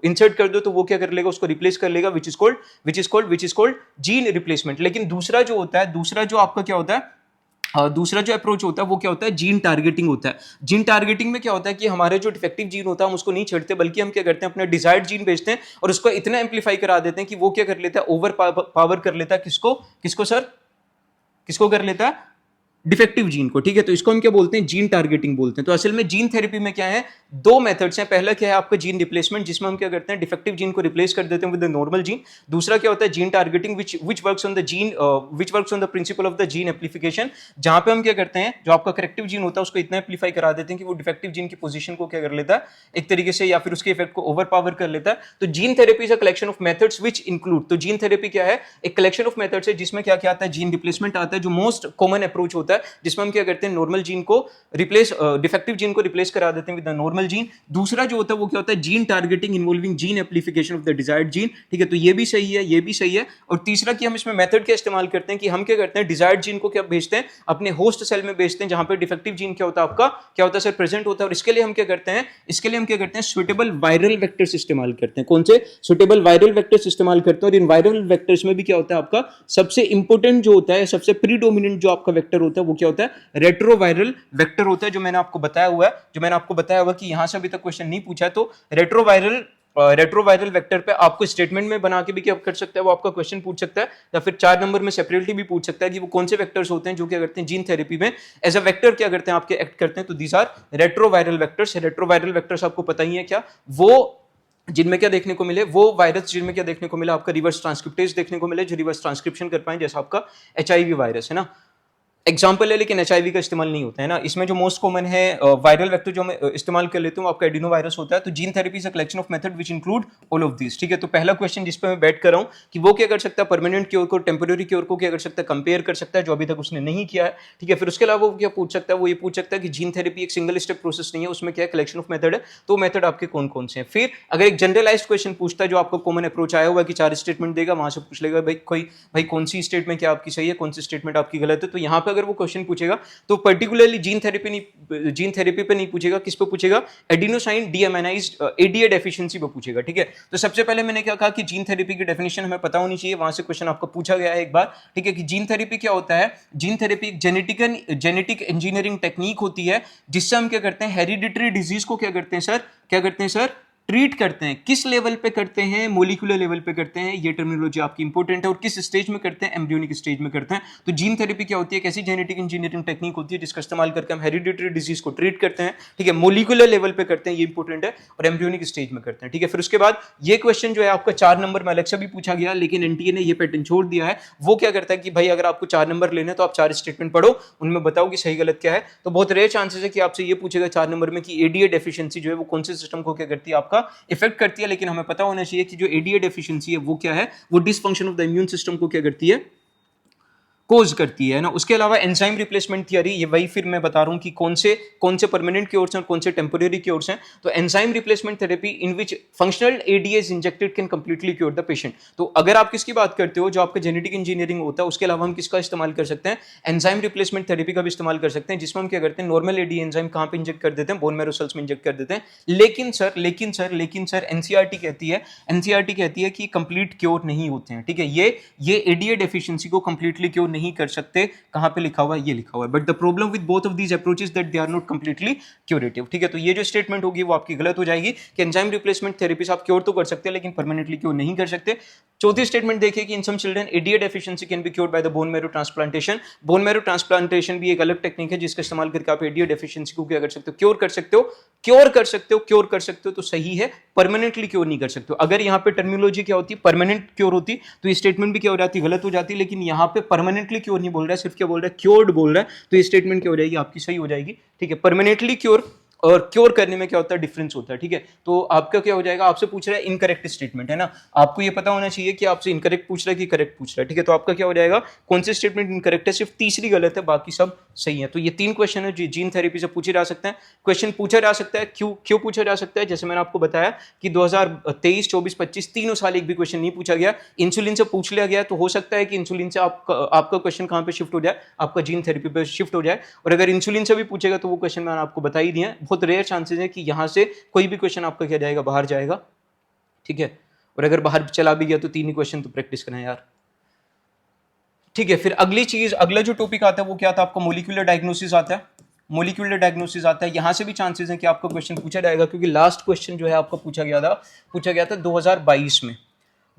इंसर्ट कर दो, तो वो क्या कर लेगा, उसको रिप्लेस कर लेगा, which is called gene replacement. लेकिन दूसरा जो आपका क्या होता है, दूसरा जो अप्रोच होता है वो क्या होता है, जीन टारगेटिंग होता है। जीन टारगेटिंग में क्या होता है कि हमारे जो डिफेक्टिव जीन होता है हम उसको नहीं छेड़ते, बल्कि हम क्या करते हैं, अपना डिजायर्ड जीन भेजते हैं और उसको इतना एम्पलीफाई करा देते हैं कि वो क्या कर लेता है, ओवर पावर कर लेता है किसको कर लेता है, डिफेक्टिव जीन को, ठीक है। तो इसको हम क्या बोलते हैं, जीन टारगेटिंग बोलते हैं। तो असल में जीन थेरेपी में क्या है, दो मेथड्स हैं। पहला क्या है आपका जीन रिप्लेसमेंट, जिसमें हम क्या करते हैं, डिफेक्टिव जीन को रिप्लेस कर देते हैं विद द नॉर्मल जीन। दूसरा क्या होता है, gene targeting which works on the principle of the gene amplification, जहां पे हम क्या करते हैं, जो आपका करेक्टिव जीन होता है उसको इतना एम्प्लीफाई करा देते हैं कि वो डिफेक्टिव जीन की पोजीशन को क्या कर लेता है, एक तरीके से, या फिर उसके इफेक्ट को ओवर पावर कर लेता है। तो gene therapy is a collection of methods which include, तो जीन थेरेपी क्या है, एक कलेक्शन ऑफ मेथड्स है जिसमें क्या क्या आता है, जीन रिप्लेसमेंट आता है जो मोस्ट कॉमन अप्रोच होता है, जिसमें हम क्या करते हैं, नॉर्मल जीन को रिप्लेस, डिफेक्टिव जीन को रिप्लेस करा देते हैं विद द नॉर्मल जीन। दूसरा जो होता है वो क्या होता है, gene targeting involving gene amplification of the desired gene, ठीक है। तो ये भी सही है, ये भी सही है। और तीसरा कि हम इसमें मेथड क्या इस्तेमाल करते हैं, कि हम क्या करते हैं, डिजायर्ड जीन को क्या भेजते हैं, अपने होस्ट सेल में भेजते हैं जहां पे डिफेक्टिव जीन क्या होता है आपका, क्या होता है सर, प्रेजेंट होता है। और इसके लिए हम क्या करते हैं, सुटेबल वायरल वेक्टर्स इस्तेमाल करते हैं। कौन से, सुटेबल वायरल वेक्टर्स इस्तेमाल करते हैं। और इन वायरल वेक्टर्स में भी क्या होता है आपका, सबसे इंपॉर्टेंट जो होता है, सबसे प्रीडोमिनेंट जो आपका वेक्टर होता है वो क्या होता है, रेट्रोवायरल वेक्टर होता है, जो मैंने आपको बताया हुआ कि यहां से अभी तक क्वेश्चन नहीं पूछा है। तो रेट्रोवायरल वेक्टर पे आपको स्टेटमेंट में बना के भी क्या कर सकता है, वो आपका क्वेश्चन पूछ सकता है, या फिर 4 नंबर में सेपरेटली भी पूछ सकता है कि वो कौन से वेक्टर्स होते हैं जो क्या करते हैं, जीन थेरेपी में एज अ वेक्टर क्या करते हैं, आपके एक्ट करते हैं। तो these are retroviral vectors. Retroviral vectors आपको पता ही है क्या, वो जिनमें क्या देखने को मिले, वो वायरस जिनमें क्या देखने को मिला, आपका रिवर्स ट्रांसक्रिप्टेज देखने को मिले, जो रिवर्स ट्रांसक्रिप्शन कर पाए, जैसा आपका HIV वायरस है ना, एग्जाम्पल है, लेकिन HIV का इस्तेमाल नहीं होता है ना। इसमें जो मोस्ट कॉमन है वायरल वेक्टर जो मैं इस्तेमाल कर लेता हूँ, आपका एडिनो वायरस होता है। तो gene therapy is a collection of method which include all of this, ठीक है। तो पहला क्वेश्चन जिस पे मैं बैठ कर रहा हूँ कि वो क्या कर सकता है, परमानेंट क्योर को टेम्पोररी क्योर को क्या कर सकता है, कंपेयर कर सकता है, जो अभी तक उसने नहीं किया है, ठीक है। फिर उसके अलावा वो क्या पूछ सकता है, वो ये पूछ सकता है कि जीन थेरेपी एक सिंगल स्टेप प्रोसेस नहीं है, उसमें क्या कलेक्शन ऑफ मेथड है, तो मेथड आपके कौन कौन से हैं। फिर अगर एक जनरलाइज्ड क्वेश्चन पूछता है, जो आपको कॉमन अप्रोच आया हुआ है कि 4 स्टेटमेंट देगा, वहां से पूछ लेगा भाई कौन सी स्टेटमेंट क्या आपकी सही है, कौन सी स्टेटमेंट आपकी गलत है। तो यहाँ पे अगर वो क्वेश्चन पूछेगा तो पर्टिकुलरली जीन थेरेपी पे नहीं पूछेगा, किस पे पूछेगा, एडिनोसाइन डीएमाइनाइज्ड ADA डेफिशिएंसी पे पूछेगा, ठीक है। तो सबसे पहले मैंने क्या कहा कि जीन थेरेपी की डेफिनेशन हमें पता होनी चाहिए, वहां से क्वेश्चन आपको पूछा गया है एक बार, ठीक है, कि जीन थेरेपी क्या होता है। जीन थेरेपी एक जेनेटिक इंजीनियरिंग टेक्निक होती है, जिससे हम क्या करते हैं, हेरिडिटरी डिजीज को क्या करते हैं सर, ट्रीट करते हैं। किस लेवल पे करते हैं, मोलिकुलर लेवल पे करते हैं, ये टर्मिनोलॉजी आपकी इंपॉर्टेंट है। और किस स्टेज में करते हैं, एम्ब्रियोनिक स्टेज में करते हैं। तो जीन थेरेपी क्या होती है, कैसी जेनेटिक इंजीनियरिंग टेक्निक होती है जिसका इस्तेमाल करके हम हेरिडिटरी डिजीज को ट्रीट करते हैं, ठीक है, मोलिकुलर लेवल पे करते हैं, ये इंपॉर्टेंट है, और एम्ब्रियोनिक स्टेज में करते हैं, ठीक है। फिर उसके बाद ये क्वेश्चन जो है आपका 4 नंबर में अलग से भी पूछा गया, लेकिन एनटीए ने ये पैटर्न छोड़ दिया है। वो क्या करता है कि भाई अगर आपको 4 नंबर लेने तो आप 4 स्टेटमेंट पढ़ो, उनमें बताओ कि सही गलत क्या है। तो बहुत रेयर चांसेस है कि आपसे ये पूछेगा 4 नंबर में कि ADA डेफिशिएंसी जो है वो कौन से सिस्टम को क्या करती है, आपका इफेक्ट करती है। लेकिन हमें पता होना चाहिए कि जो ADA डेफिशिएंसी है वो क्या है, वो dysfunction of the immune system को क्या करती है, कोज करती है ना। उसके अलावा एंजाइम रिप्लेसमेंट थियरी, ये वही फिर मैं बता रहा हूं कि कौन से परमानेंट क्योर्स हैं और कौन से टेम्पोररी क्योर्स हैं। तो enzyme replacement therapy in which functional ADA is injected can completely cure the patient. तो अगर आप किसकी बात करते हो, जो आपका जेनेटिक इंजीनियरिंग होता है, उसके अलावा हम किसका इस्तेमाल कर सकते हैं, एंजाइम रिप्लेसमेंट थेरेपी का भी इस्तेमाल कर सकते हैं, जिसमें हम क्या करते हैं, नॉर्मल ADA एंजाइम कहां पे इंजेक्ट कर देते हैं, बोन मैरो सेल्स में इंजेक्ट कर देते हैं। लेकिन सर एनसीईआरटी कहती है कि कंप्लीट क्योर नहीं होते हैं, ठीक है। ये ADA डेफिशिएंसी को कंप्लीटली क्योर नहीं कर सकते, कहाँ पे लिखा हुआ है, ये लिखा हुआ है। But the problem with both of these approaches that they are not completely curative, ठीक है। तो ये जो स्टेटमेंट होगी वो आपकी गलत हो जाएगी कि एंजाइम रिप्लेसमेंट थेरेपी आप क्योर तो कर सकते हैं लेकिन परमानेंटली क्योर नहीं कर सकते। चौथी स्टेटमेंट देखिए कि in some children ADA deficiency can be cured by the bone marrow transplantation. Bone marrow transplantation भी एक अलग टेक्निक है जिसका इस्तेमाल करके आप एडीए डेफिशिएंसी को क्या कर सकते हो, क्योर कर सकते हो, क्योर कर सकते हो, क्योर कर सकते हो तो सही है, परमानेंटली क्योर नहीं कर सकते हो। अगर यहाँ पे टर्मिनोलॉजी क्या होती, परमानेंट क्योर होती, तो ये स्टेटमेंट भी क्या हो जाती, गलत हो जाती। लेकिन यहाँ पे परमानेंटली क्योर नहीं बोल रहा है, सिर्फ क्या बोल रहा है, क्योर्ड बोल रहा है, तो ये स्टेटमेंट क्या हो जाएगी, आपकी सही हो जाएगी, ठीक है। परमानेंटली क्योर और क्योर करने में क्या होता है, डिफरेंस होता है, ठीक है। तो आपका क्या हो जाएगा, आपसे पूछ रहा है इनकरेक्ट स्टेटमेंट, है ना, आपको ये पता होना चाहिए कि आपसे इनकरेक्ट पूछ रहा है कि करेक्ट पूछ रहा है, ठीक है। तो आपका क्या हो जाएगा, कौन से स्टेटमेंट इनकरेक्ट है, सिर्फ तीसरी गलत है, बाकी सब सही है। तो ये 3 क्वेश्चन है जो जीन थेरेपी से पूछे जा सकते हैं। क्वेश्चन पूछा जा सकता है, क्यों पूछा जा सकता है, जैसे मैंने आपको बताया कि 2023, 24, 25 तीनों साल एक भी क्वेश्चन नहीं पूछा गया, इंसुलिन से पूछ लिया गया, तो हो सकता है कि इंसुलिन से आपका क्वेश्चन कहां पे शिफ्ट हो जाए, आपका जीन थेरेपी पे शिफ्ट हो जाए। और अगर इंसुलिन से भी पूछेगा तो वो क्वेश्चन मैंने आपको बता ही दिया, बहुत रेयर चांसेस है कि यहां से कोई भी क्वेश्चन आपका क्या जाएगा, बाहर जाएगा, ठीक है। और अगर बाहर चला भी गया तो 3 ही क्वेश्चन तो प्रैक्टिस करना है यार, ठीक है। फिर अगली चीज, अगला जो टॉपिक आता है वो क्या था, आपका मोलिकुलर डायग्नोसिस आता है। मोलिकुलर डायग्नोसिस आता है, यहां से भी चांसेस हैं कि आपको क्वेश्चन पूछा जाएगा, क्योंकि लास्ट क्वेश्चन जो है आपका पूछा गया था 2022 में।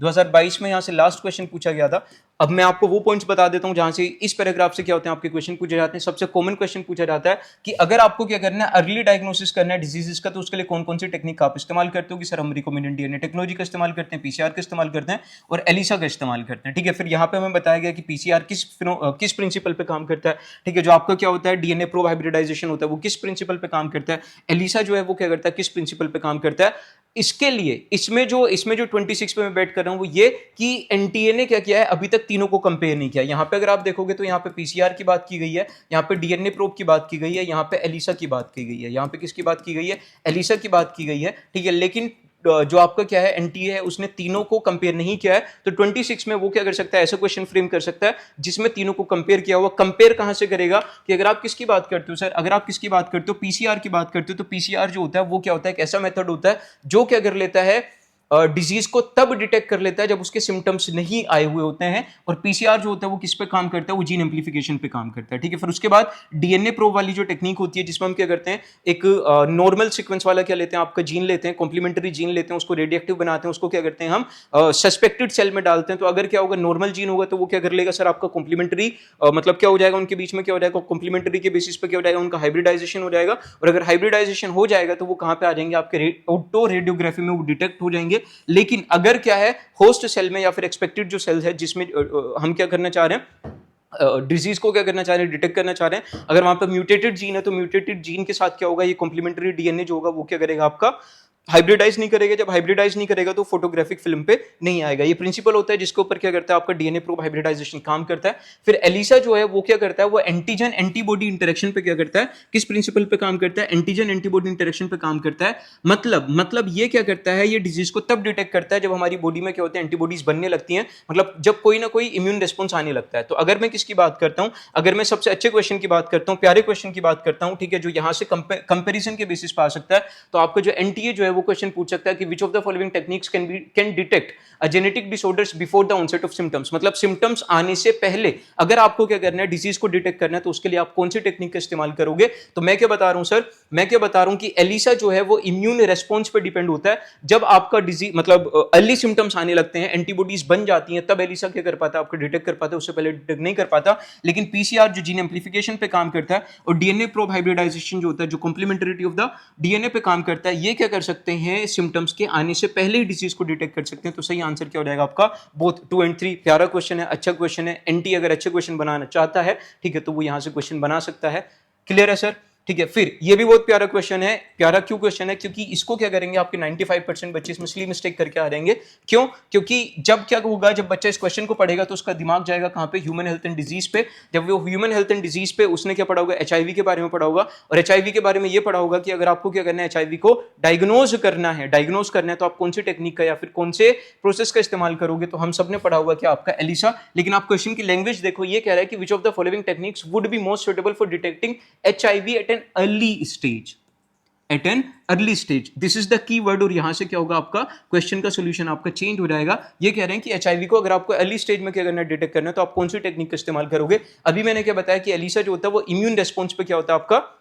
2022 में यहां से लास्ट क्वेश्चन पूछा गया था। अब मैं आपको वो पॉइंट्स बता देता हूं जहां से इस पैराग्राफ से क्या होते हैं आपके क्वेश्चन पूछे जाते हैं। सबसे कॉमन क्वेश्चन पूछा जाता है कि अगर आपको क्या करना है, अर्ली डायग्नोसिस करना है डिजीजेस का, तो उसके लिए कौन कौन सी टेक्निक आप इस्तेमाल करते हो। कि सर हम रिकॉम्बिनेंट डीएनए टेक्नोलॉजी का इस्तेमाल करते हैं, पीसीआर का इस्तेमाल करते हैं और एलिसा का इस्तेमाल करते हैं, ठीक है। फिर यहाँ पे हमें बताया गया कि पीसीआर किस प्रिंसिपल पे काम करता है, ठीक है। जो आपका क्या होता है, डीएनए प्रोब हाइब्रिडाइजेशन होता है, वो किस प्रिंसिपल पे काम करता है। एलिसा जो है वो क्या करता है, किस प्रिंसिपल पे काम करता है। इसके लिए इसमें जो 26 पे मैं बैठ कर रहा हूं वो ये कि एनटीए ने क्या किया है, अभी तक तीनों को कंपेयर नहीं किया। यहां पे अगर आप देखोगे तो यहां पे पीसीआर की बात की गई है, यहां पे डीएनए प्रोब की बात की गई है, यहां पे एलिसा की बात की गई है, यहां पे किसकी बात की गई है, एलिसा की बात की गई है, ठीक है। लेकिन जो आपका क्या है एनटीए है उसने तीनों को कंपेयर नहीं किया है। तो 26 में वो क्या कर सकता है, ऐसा क्वेश्चन फ्रेम कर सकता है जिसमें तीनों को कंपेयर किया हुआ। कंपेयर कहां से करेगा कि अगर आप किसकी बात करते हो सर, अगर आप किसकी बात करते हो, पीसीआर की बात करते हो, तो पीसीआर जो होता है वो क्या होता है, एक ऐसा मेथड होता है जो क्या कर लेता है, डिजीज को तब डिटेक्ट कर लेता है जब उसके सिम्टम्स नहीं आए हुए होते हैं। और पीसीआर जो होता है वो किस पे काम करता है, वो जीन एम्प्लीफिकेशन पे काम करता है, ठीक है। फिर उसके बाद डीएनए प्रोब वाली जो टेक्निक होती है जिसमें हम क्या करते हैं, एक नॉर्मल सीक्वेंस वाला क्या लेते हैं, आपका जीन लेते हैं, कॉम्प्लीमेंट्री जीन लेते हैं, उसको रेडियोएक्टिव बनाते हैं, उसको क्या करते हैं हम सस्पेक्टेड सेल में डालते हैं। तो अगर क्या होगा, नॉर्मल जीन होगा तो वो क्या कर लेगा सर, आपका कॉम्प्लीमेंट्री मतलब क्या हो जाएगा, उनके बीच में क्या हो जाएगा, कॉम्प्लीमेंट्री के बेसिस पे क्या हो जाएगा, उनका हाइब्रिडाइजेशन हो जाएगा। और अगर हाइब्रिडाइजेशन हो जाएगा तो वो कहां पे आ जाएंगे, आपके ऑटो रेडियोग्राफी में वो डिटेक्ट हो जाएंगे। लेकिन अगर क्या है, होस्ट सेल में या फिर एक्सपेक्टेड जो सेल है जिसमें हम क्या करना चाह रहे हैं, डिजीज को क्या करना चाह रहे हैं, डिटेक्ट करना चाह रहे हैं, अगर वहां पर म्यूटेटेड जीन है तो म्यूटेटेड जीन के साथ क्या होगा, ये कॉम्प्लीमेंट्री डीएनए जो होगा वो क्या करेगा, आपका हाइब्रिडाइज नहीं करेगा। जब हाइब्रिडाइज नहीं करेगा तो फोटोग्राफिक फिल्म पे नहीं आएगा। ये प्रिंसिपल होता है जिसके ऊपर क्या करता है, आपका डीएनए प्रोब हाइब्रिडाइजेशन काम करता है। फिर एलिसा जो है वो क्या करता है, वो एंटीजन एंटीबॉडी इंटरेक्शन पे क्या करता है, किस प्रिंसिपल पे काम करता है, एंटीजन एंटीबॉडी इंटरेक्शन पे काम करता है। मतलब ये क्या करता है, ये डिजीज को तब डिटेक्ट करता है जब हमारी बॉडी में क्या होता है, एंटीबॉडीज बनने लगती हैं, मतलब जब कोई ना कोई इम्यून रिस्पॉन्स आने लगता है। तो अगर मैं किसकी बात करता हूं, अगर मैं सबसे अच्छे क्वेश्चन की बात करता हूं, प्यारे क्वेश्चन की बात करता हूं, ठीक है, जो यहां से कंपेरिजन के बेसिस पे आ सकता है, तो आपका जो एनटीए जो है वो क्वेश्चन पूछ सकता है कि which of the following techniques can detect a genetic disorders before the onset of symptoms। मतलब सिम्टम्स आने से पहले अगर आपको क्या करना है, डिजीज को डिटेक्ट करना है, तो उसके लिए आप कौन सी टेक्निक का इस्तेमाल करोगे। तो मैं क्या बता रहा हूं सर, मैं क्या बता रहा हूं कि एलिसा जो है वो इम्यून रेस्पॉन्स पे डिपेंड होता है। जब आपका डिजीज मतलब अर्ली सिम्टम्स आने लगते हैं, एंटीबॉडीज बन जाती हैं, तब एलिसा क्या कर पाता है, आपको डिटेक्ट कर पाता है, उससे पहले डिटेक्ट नहीं कर पाता। लेकिन पीसीआर जो जीन एम्प्लीफिकेशन पे काम करता है और डीएनए प्रोब हाइब्रिडाइजेशन जो होता है, जो कॉम्प्लीमेंटरिटी ऑफ द डीएनए पे काम करता है, ये क्या कर सकते हैं, सिम्टम्स के आने से पहले ही डिजीज को डिटेक्ट कर सकते हैं। तो सही आंसर क्या हो जाएगा आपका, बोथ 2 और 3। प्यारा क्वेश्चन है, अच्छा क्वेश्चन है। एनटी अगर अच्छे क्वेश्चन बनाना चाहता है, ठीक है, तो वो यहां से क्वेश्चन बना सकता है। क्लियर है सर, ठीक है। फिर ये भी बहुत प्यारा क्वेश्चन है। प्यारा क्यों क्वेश्चन है, क्योंकि इसको क्या करेंगे, आपके 95% बच्चे इसमें सिली मिस्टेक करके आ रहेंगे। क्यों, क्योंकि जब क्या होगा, जब बच्चा इस क्वेश्चन को पढ़ेगा तो उसका दिमाग जाएगा कहां पे, ह्यूमन हेल्थ एंड डिजीज पे। जब वो ह्यूमन हेल्थ एंड डिजीज पे उसने क्या पढ़ा होगा, एचआईवी के बारे में पढ़ा होगा। और एचआईवी के बारे में ये पढ़ा होगा कि अगर आपको क्या करना है, एचआईवी को डायग्नोज करना है तो आप कौन सी टेक्निक का या फिर कौन से प्रोसेस का इस्तेमाल करोगे। तो हम सब ने पढ़ा होगा कि आपका एलिसा। लेकिन आप क्वेश्चन की लैंग्वेज देखो, ये कह रहा है कि which of the following techniques would be most suitable for detecting HIV at an early stage. At an early stage, this is the key word. और यहां से क्या होगा, आपका क्वेश्चन का सोल्यूशन आपका चेंज हो जाएगा। ये कह रहे हैं कि एचआईवी को अगर आपको अर्ली स्टेज में क्या करना है, डिटेक्ट करना है, तो आप कौन सी टेक्निक का इस्तेमाल करोगे। अभी मैंने क्या बताया कि एलिसा जो होता है वो इम्यून रेस्पॉन्स पे क्या होता है, आपका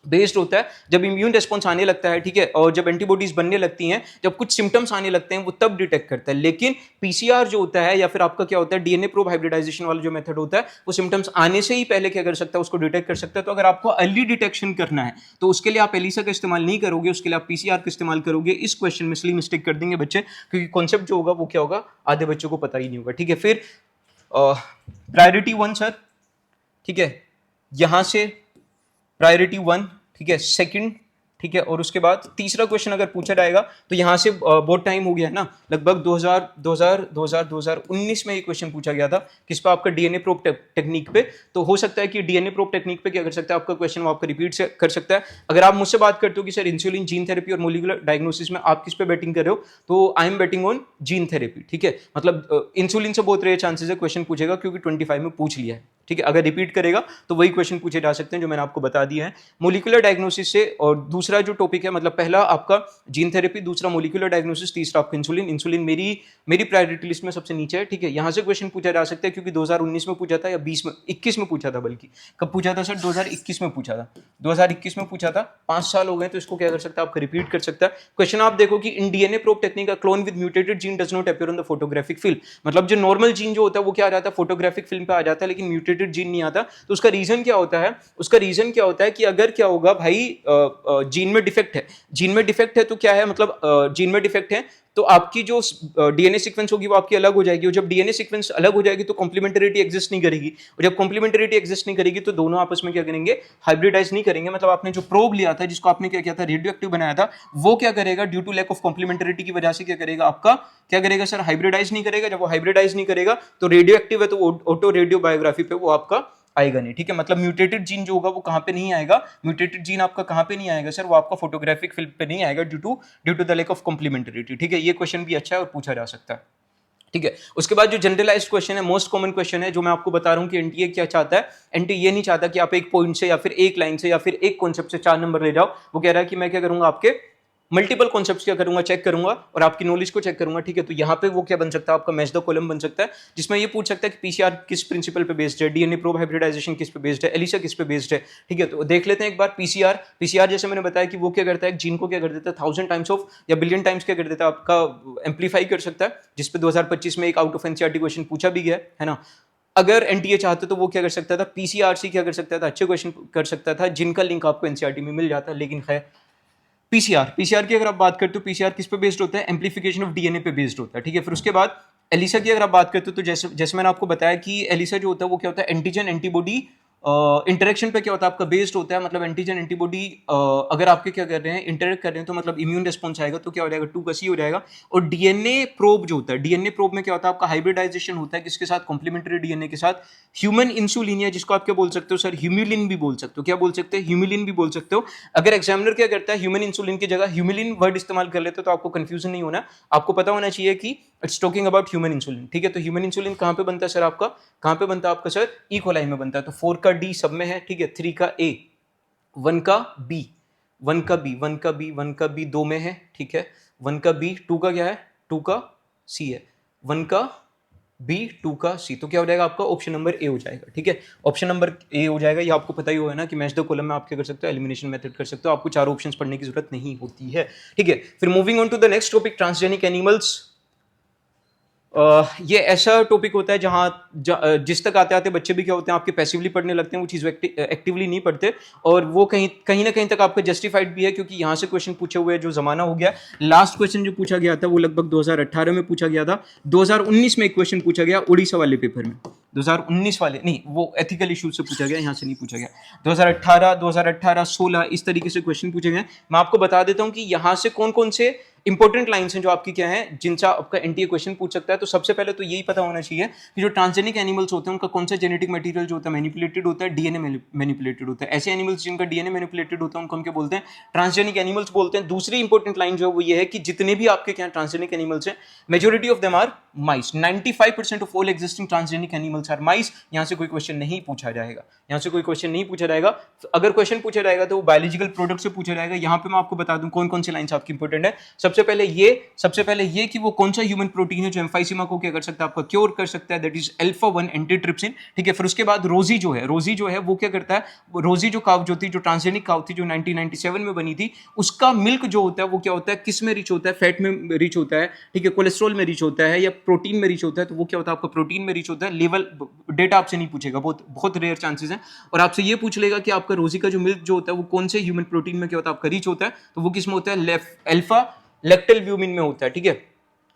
बेस्ड होता है। जब इम्यून रेस्पॉन्स आने लगता है, ठीक है, और जब एंटीबॉडीज बनने लगती हैं, जब कुछ सिम्टम्स आने लगते हैं, वो तब डिटेक्ट करता है। लेकिन पीसीआर जो होता है या फिर आपका क्या होता है, डीएनए प्रोब हाइब्रिडाइजेशन वाला जो मेथड होता है, वो सिम्टम्स आने से ही पहले क्या कर सकता है, उसको डिटेक्ट कर सकता है। तो अगर आपको अर्ली डिटेक्शन करना है तो उसके लिए आप एलिसा का इस्तेमाल नहीं करोगे, उसके लिए आप पीसीआर का इस्तेमाल करोगे। इस क्वेश्चन में इसलिए मिस्टेक कर देंगे बच्चे, क्योंकि कॉन्सेप्ट जो होगा वो क्या होगा, आधे बच्चों को पता ही नहीं होगा। ठीक है, फिर प्रायोरिटी 1 सर, ठीक है, यहां से प्रायोरिटी 1, ठीक है, सेकंड, ठीक है, और उसके बाद तीसरा क्वेश्चन अगर पूछा जाएगा तो यहां से बहुत टाइम हो गया है ना, लगभग 2019 में ये क्वेश्चन पूछा गया था, किस पे, आपका डीएनए प्रोब टेक्निक पे। तो हो सकता है कि डीएनए प्रोब टेक्निक पे क्या कर सकता है, आपका क्वेश्चन वो आपका रिपीट से कर सकता है। अगर आप मुझसे बात करते हो कि सर इंसुलिन, जीन थेरेपी और मोलिकुलर डायग्नोसिस में आप किस पे बैटिंग कर रहे हो, तो I M batting on gene therapy. ठीक है, मतलब इंसुलिन से बहुत रहे चांसेस है क्वेश्चन पूछेगा, क्योंकि 25 में पूछ लिया है। ठीक है, अगर रिपीट करेगा तो वही क्वेश्चन पूछे जा सकते हैं जो मैंने आपको बता दिया है। मोलिकुलर डायग्नोसिस से, और दूसरा जो टॉपिक है, मतलब पहला आपका जीन थेरेपी, दूसरा मोलिकुलर डायग्नोसिस, तीसरा आपका इंसुलिन। इंसुलिन मेरी प्रायोरिटी लिस्ट में सबसे नीचे है। ठीक है, यहां से क्वेश्चन पूछा जा सकता है, क्योंकि 2019 में पूछा था या 20 में, 21 में पूछा था, बल्कि कब पूछा था सर, 2021 में पूछा था, 2021 में पूछा था। 5 साल हो गए, तो इसको क्या कर सकता है, आपका रिपीट कर सकता है। क्वेश्चन आप देखो कि इन डीएनए प्रोब टेक्निक का clone with mutated gene does not appear on the photographic film. मतलब जो नॉर्मल जीन जो होता है वो क्या आ जाता है, फोटोग्राफिक फिल्म पे आ जाता है, लेकिन म्यूटेटेड जीन नहीं आता। तो उसका रीजन क्या होता है, उसका रीजन क्या होता है कि अगर क्या होगा भाई, जीन में डिफेक्ट है, जीन में डिफेक्ट है तो क्या है, मतलब जीन में डिफेक्ट है तो आपकी जो डीएनए सीक्वेंस होगी वो आपकी अलग हो जाएगी, और जब डीएनए सीक्वेंस अलग हो जाएगी तो कॉम्प्लीमेंटरिटी एग्जिस्ट नहीं करेगी, और जब कॉम्प्लीमेंटरिटी एग्जिस्ट नहीं करेगी तो दोनों आपस में क्या करेंगे, हाइब्रिडाइज नहीं करेंगे। मतलब आपने जो प्रोब लिया था, जिसको आपने क्या किया था, रेडियो एक्टिव बनाया था, वो क्या करेगा, due to lack of complementarity की वजह से क्या करेगा, आपका क्या करेगा सर, हाइब्रिडाइज नहीं करेगा। जब वो हाइब्रिडाइज नहीं करेगा तो रेडियो एक्टिव है, तो ऑटो रेडियो बायोग्राफी पे वो आपका आएगा नहीं। ठीक है, मतलब म्यूटेटेड जीन जो होगा वो कहां पे नहीं आएगा, म्यूटेटेड जीन आपका कहां पे नहीं आएगा सर, वो आपका फोटोग्राफिक फिल्म पे नहीं आएगा, due to the lack of complementarity. ठीक है, ये क्वेश्चन भी अच्छा है और पूछा जा सकता है। ठीक है, उसके बाद जो जनरलाइज्ड क्वेश्चन है, मोस्ट कॉमन क्वेश्चन है, जो मैं आपको बता रहा हूं कि एनटीए क्या चाहता है। एनटीए ये नहीं चाहता कि आप एक पॉइंट से या फिर एक लाइन से या फिर एक कॉन्सेप्ट से 4 नंबर ले जाओ। वो कह रहा है कि मैं क्या करूंगा, आपके मल्टीपल कॉन्सेप्ट्स क्या करूंगा, चेक करूंगा, और आपकी नॉलेज को चेक करूंगा। ठीक है, तो यहाँ पे वो क्या बन सकता है, आपका मैच द कॉलम बन सकता है, जिसमें ये पूछ सकता है कि पीसीआर किस प्रिंसिपल पे बेस्ड है, डीएनए प्रोब हाइब्रिडाइजेशन किस पे बेस्ड है, एलिसा किस पे बेस्ड है। ठीक है, तो देख लेते हैं एक बार पीसीआर जैसे मैंने बताया कि वो क्या करता है, जीन को क्या कर देता है, 1000 टाइम्स ऑफ या बिलियन टाइम्स क्या कर देता है, आपका एम्पलीफाई कर सकता है, जिसपे 2025 में एक आउट ऑफ एनसीईआरटी क्वेश्चन पूछा भी गया है ना। अगर एनटीए चाहते तो वो क्या कर सकता था, पीसीआरसी क्या कर सकता था, अच्छे क्वेश्चन कर सकता था, जिनका लिंक आपको एनसीईआरटी में मिल जाता है। लेकिन खैर, पीसीआर की अगर आप बात करते हो, पीसीआर किस पे बेस्ड होता है, एम्पलीफिकेशन ऑफ डीएनए पे बेस्ड होता है। ठीक है, फिर उसके बाद एलिसा की अगर आप बात करते हो, तो जैसे मैंने आपको बताया कि एलिसा जो होता है वो क्या होता है, एंटीजन एंटीबॉडी इंटरेक्शन पे क्या होता है, आपका बेस्ड होता है। मतलब एंटीजन एंटीबॉडी अगर आपके क्या कर रहे हैं, इंटरेक्ट कर रहे हैं, तो मतलब इम्यून रिस्पॉन्स आएगा, तो क्या हो जाएगा, 2 का C हो जाएगा। और डीएनए प्रोब जो होता है, डीएनए प्रोब में क्या होता है, आपका हाइब्रिडाइजेशन होता है, किसके साथ, कॉम्प्लीमेंट्री डीएनए के साथ। ह्यूमन इंसुलिन, या जिसको आप क्या बोल सकते हो सर, ह्यूमिलिन भी बोल सकते हो। क्या बोल सकते हैं, ह्यूमिलिन भी बोल सकते हो। अगर एग्जामिनर क्या करता है, ह्यूमन इंसुलिन की जगह ह्यूमिलिन वर्ड इस्तेमाल कर लेते हो, तो आपको कंफ्यूजन नहीं होना, आपको पता होना चाहिए कि it's talking about human insulin. ठीक है, तो ह्यूमन इंसुलिन कहां पे बनता है सर, आपका कहां पे बनता है, आपका सर ई कोलाई में बनता है। तो 4 का D सब में है। ठीक है, 3 का A, 1 का B, 1 का B, 1 का B, 1 का B 2 में है। ठीक है, 1 का B, 2 का क्या है, 2 का C है, 1 का B, 2 का C, तो क्या हो जाएगा, आपका ऑप्शन नंबर A हो जाएगा। ठीक है, ऑप्शन नंबर A हो जाएगा। ये आपको पता ही होगा ना कि मैच द कॉलम में आप क्या कर सकते हो, एलिमिनेशन मेथड कर सकते हो, आपको 4 ऑप्शंस पढ़ने की जरूरत नहीं होती है। ठीक है, फिर moving on to the next topic, transgenic animals. ये ऐसा टॉपिक होता है जहाँ जिस तक आते आते बच्चे भी क्या होते हैं, आपके पैसिवली पढ़ने लगते हैं, वो चीज़ एक्टिवली नहीं पढ़ते, और वो कहीं ना कहीं तक आपका जस्टिफाइड भी है, क्योंकि यहाँ से क्वेश्चन पूछे हुए जो जमाना हो गया। लास्ट क्वेश्चन जो पूछा गया था वो लगभग 2018 में पूछा गया था। 2019 में एक क्वेश्चन पूछा गया उड़ीसा वाले पेपर में, 2019 वाले नहीं, वो एथिकल इश्यूज से पूछा गया, यहाँ से नहीं पूछा गया। 2018, 16 इस तरीके से क्वेश्चन पूछे गए। मैं आपको बता देता हूँ कि यहाँ से कौन कौन से इंपॉर्टेंट लाइंस हैं जो आपकी क्या है, जिनसे आपका एनटीए क्वेश्चन पूछ सकता है। तो सबसे पहले तो यही पता होना चाहिए कि जो ट्रांसजेनिक एनिमल्स होते हैं उनका कौन सा जेनेटिक मटेरियल जो होता है मैनिपुलेटेड होता है, डीएनए मैनिपुलेटेड होता है। ऐसे एनिमल्स जिनका डीएनए मैनिपुलेटेड होता है उनको हम क्या बोलते हैं, ट्रांसजेनिक एनिमल्स बोलते हैं। दूसरी इंपॉर्टेंट लाइन जो है वो ये है कि जितने भी आपके क्या ट्रांसजेनिक एनिमल्स हैं, majority of them are mice. 95% of all existing transgenic animals are mice. यहां से कोई क्वेश्चन नहीं पूछा जाएगा, यहां से कोई क्वेश्चन नहीं पूछा जाएगा। अगर क्वेश्चन पूछा जाएगा तो वो बायोलॉजिकल प्रोडक्ट से पूछा जाएगा। यहां पे मैं आपको बता दूं कौन कौन सी लाइंस आपकी इंपॉर्टेंट है। सबसे पहले ये कि वो कौन सा ह्यूमन प्रोटीन है जो एम्फाइसीमा को क्या कर सकता है, आपका क्योर कर सकता है, दैट इज अल्फा 1 एंटीट्रिप्सिन। ठीक है, फिर उसके बाद रोजी जो है वो क्या करता है, रोजी जो काव जो थी, जो ट्रांसजेनिक काव थी, जो 1997 में बनी थी, उसका मिल्क जो होता है वो क्या होता है, किस में रिच होता है, फैट में रिच होता है, ठीक है, कोलेस्ट्रॉल में रिच होता है या प्रोटीन में रिच होता है। तो वो क्या होता है, आपका प्रोटीन में रिच होता है। लेवल डेटा आपसे नहीं पूछेगा, बहुत बहुत रेयर चांसेस हैं। और आपसे ये पूछ लेगा कि आपका रोजी का जो मिल्क जो होता है वो कौन से ह्यूमन प्रोटीन में क्या होता है, आपका रिच होता है। तो वो किस में होता है, अल्फा लेक्टलब्यूमिन में होता है। ठीक है,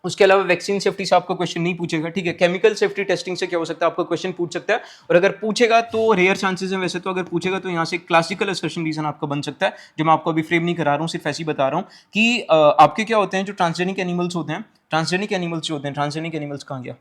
उसके अलावा वैक्सीन सेफ्टी से आपका क्वेश्चन नहीं पूछेगा। ठीक है, केमिकल सेफ्टी टेस्टिंग से क्या हो सकता है, आपका क्वेश्चन पूछ सकता है। और अगर पूछेगा तो रेयर चांसेस हैं वैसे तो, अगर पूछेगा तो यहाँ से क्लासिकल असर्शन रीजन आपका बन सकता है, जो मैं आपको अभी फ्रेम नहीं करा रहा हूँ, सिर्फ ऐसे ही बता रहा हूँ कि आपके क्या होते हैं जो ट्रांसजेनिक एनिमल्स होते हैं, ट्रांसजेनिक एनिमल्स कहाँ गया,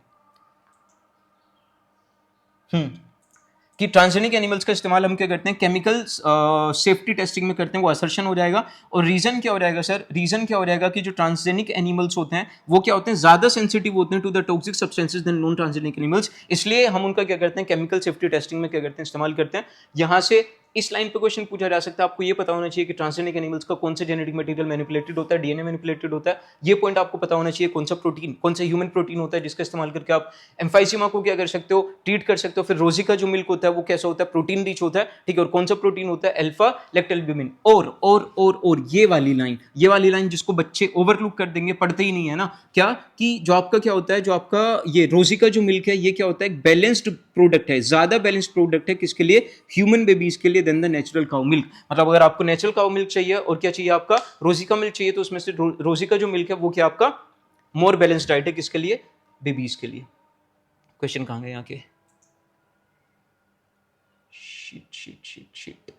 कि ट्रांसजेनिक एनिमल्स का इस्तेमाल हम क्या करते हैं, केमिकल सेफ्टी टेस्टिंग में करते हैं, वो असर्शन हो जाएगा। और रीजन क्या हो जाएगा सर, रीजन क्या हो जाएगा कि जो ट्रांसजेनिक एनिमल्स होते हैं वो क्या होते हैं, ज्यादा सेंसिटिव होते हैं to the toxic substances than non transgenic animals, इसलिए हम उनका क्या करते हैं, केमिकल सेफ्टी टेस्टिंग में क्या करते हैं, इस्तेमाल करते हैं। यहां से इस लाइन पे क्वेश्चन पूछा जा सकता है, आपको ये पता होना चाहिए कि ट्रांसजेनिक एनिमल्स का कौन सा जेनेटिक मटेरियल मैनिपुलेटेड होता है, डीएनए मैनिपुलेटेड होता है, ये पॉइंट आपको पता होना चाहिए। कौन सा प्रोटीन, कौन सा ह्यूमन प्रोटीन होता है जिसका इस्तेमाल करके आप एम्फाइसीमा को क्या कर सकते हो, ट्रीट कर सकते हो। फिर रोजी का जो मिल्क होता है वो कैसा होता है, प्रोटीन रिच होता है। ठीक है, और कौन सा प्रोटीन होता है, अल्फा लेक्टलब्यूमिन। और ये वाली लाइन जिसको बच्चे ओवरलुक कर देंगे, पढ़ते ही नहीं है ना, क्या कि जो आपका क्या होता है, जो आपका ये रोजी का जो मिल्क है ये क्या होता है, एक बैलेंस्ड प्रोडक्ट है, ज्यादा बैलेंस्ड प्रोडक्ट है किसके लिए, ह्यूमन बेबीज के लिए than the natural cow milk. मतलब अगर आपको नेचुरल काउ मिल्क चाहिए और क्या चाहिए, आपका रोजी का मिल्क चाहिए, तो उसमें से रोजी का जो मिल्क है वो क्या आपका मोर बैलेंस्ड डाइट है, किसके लिए, बेबीज के लिए। क्वेश्चन कहां गए यहाँ के, शिट।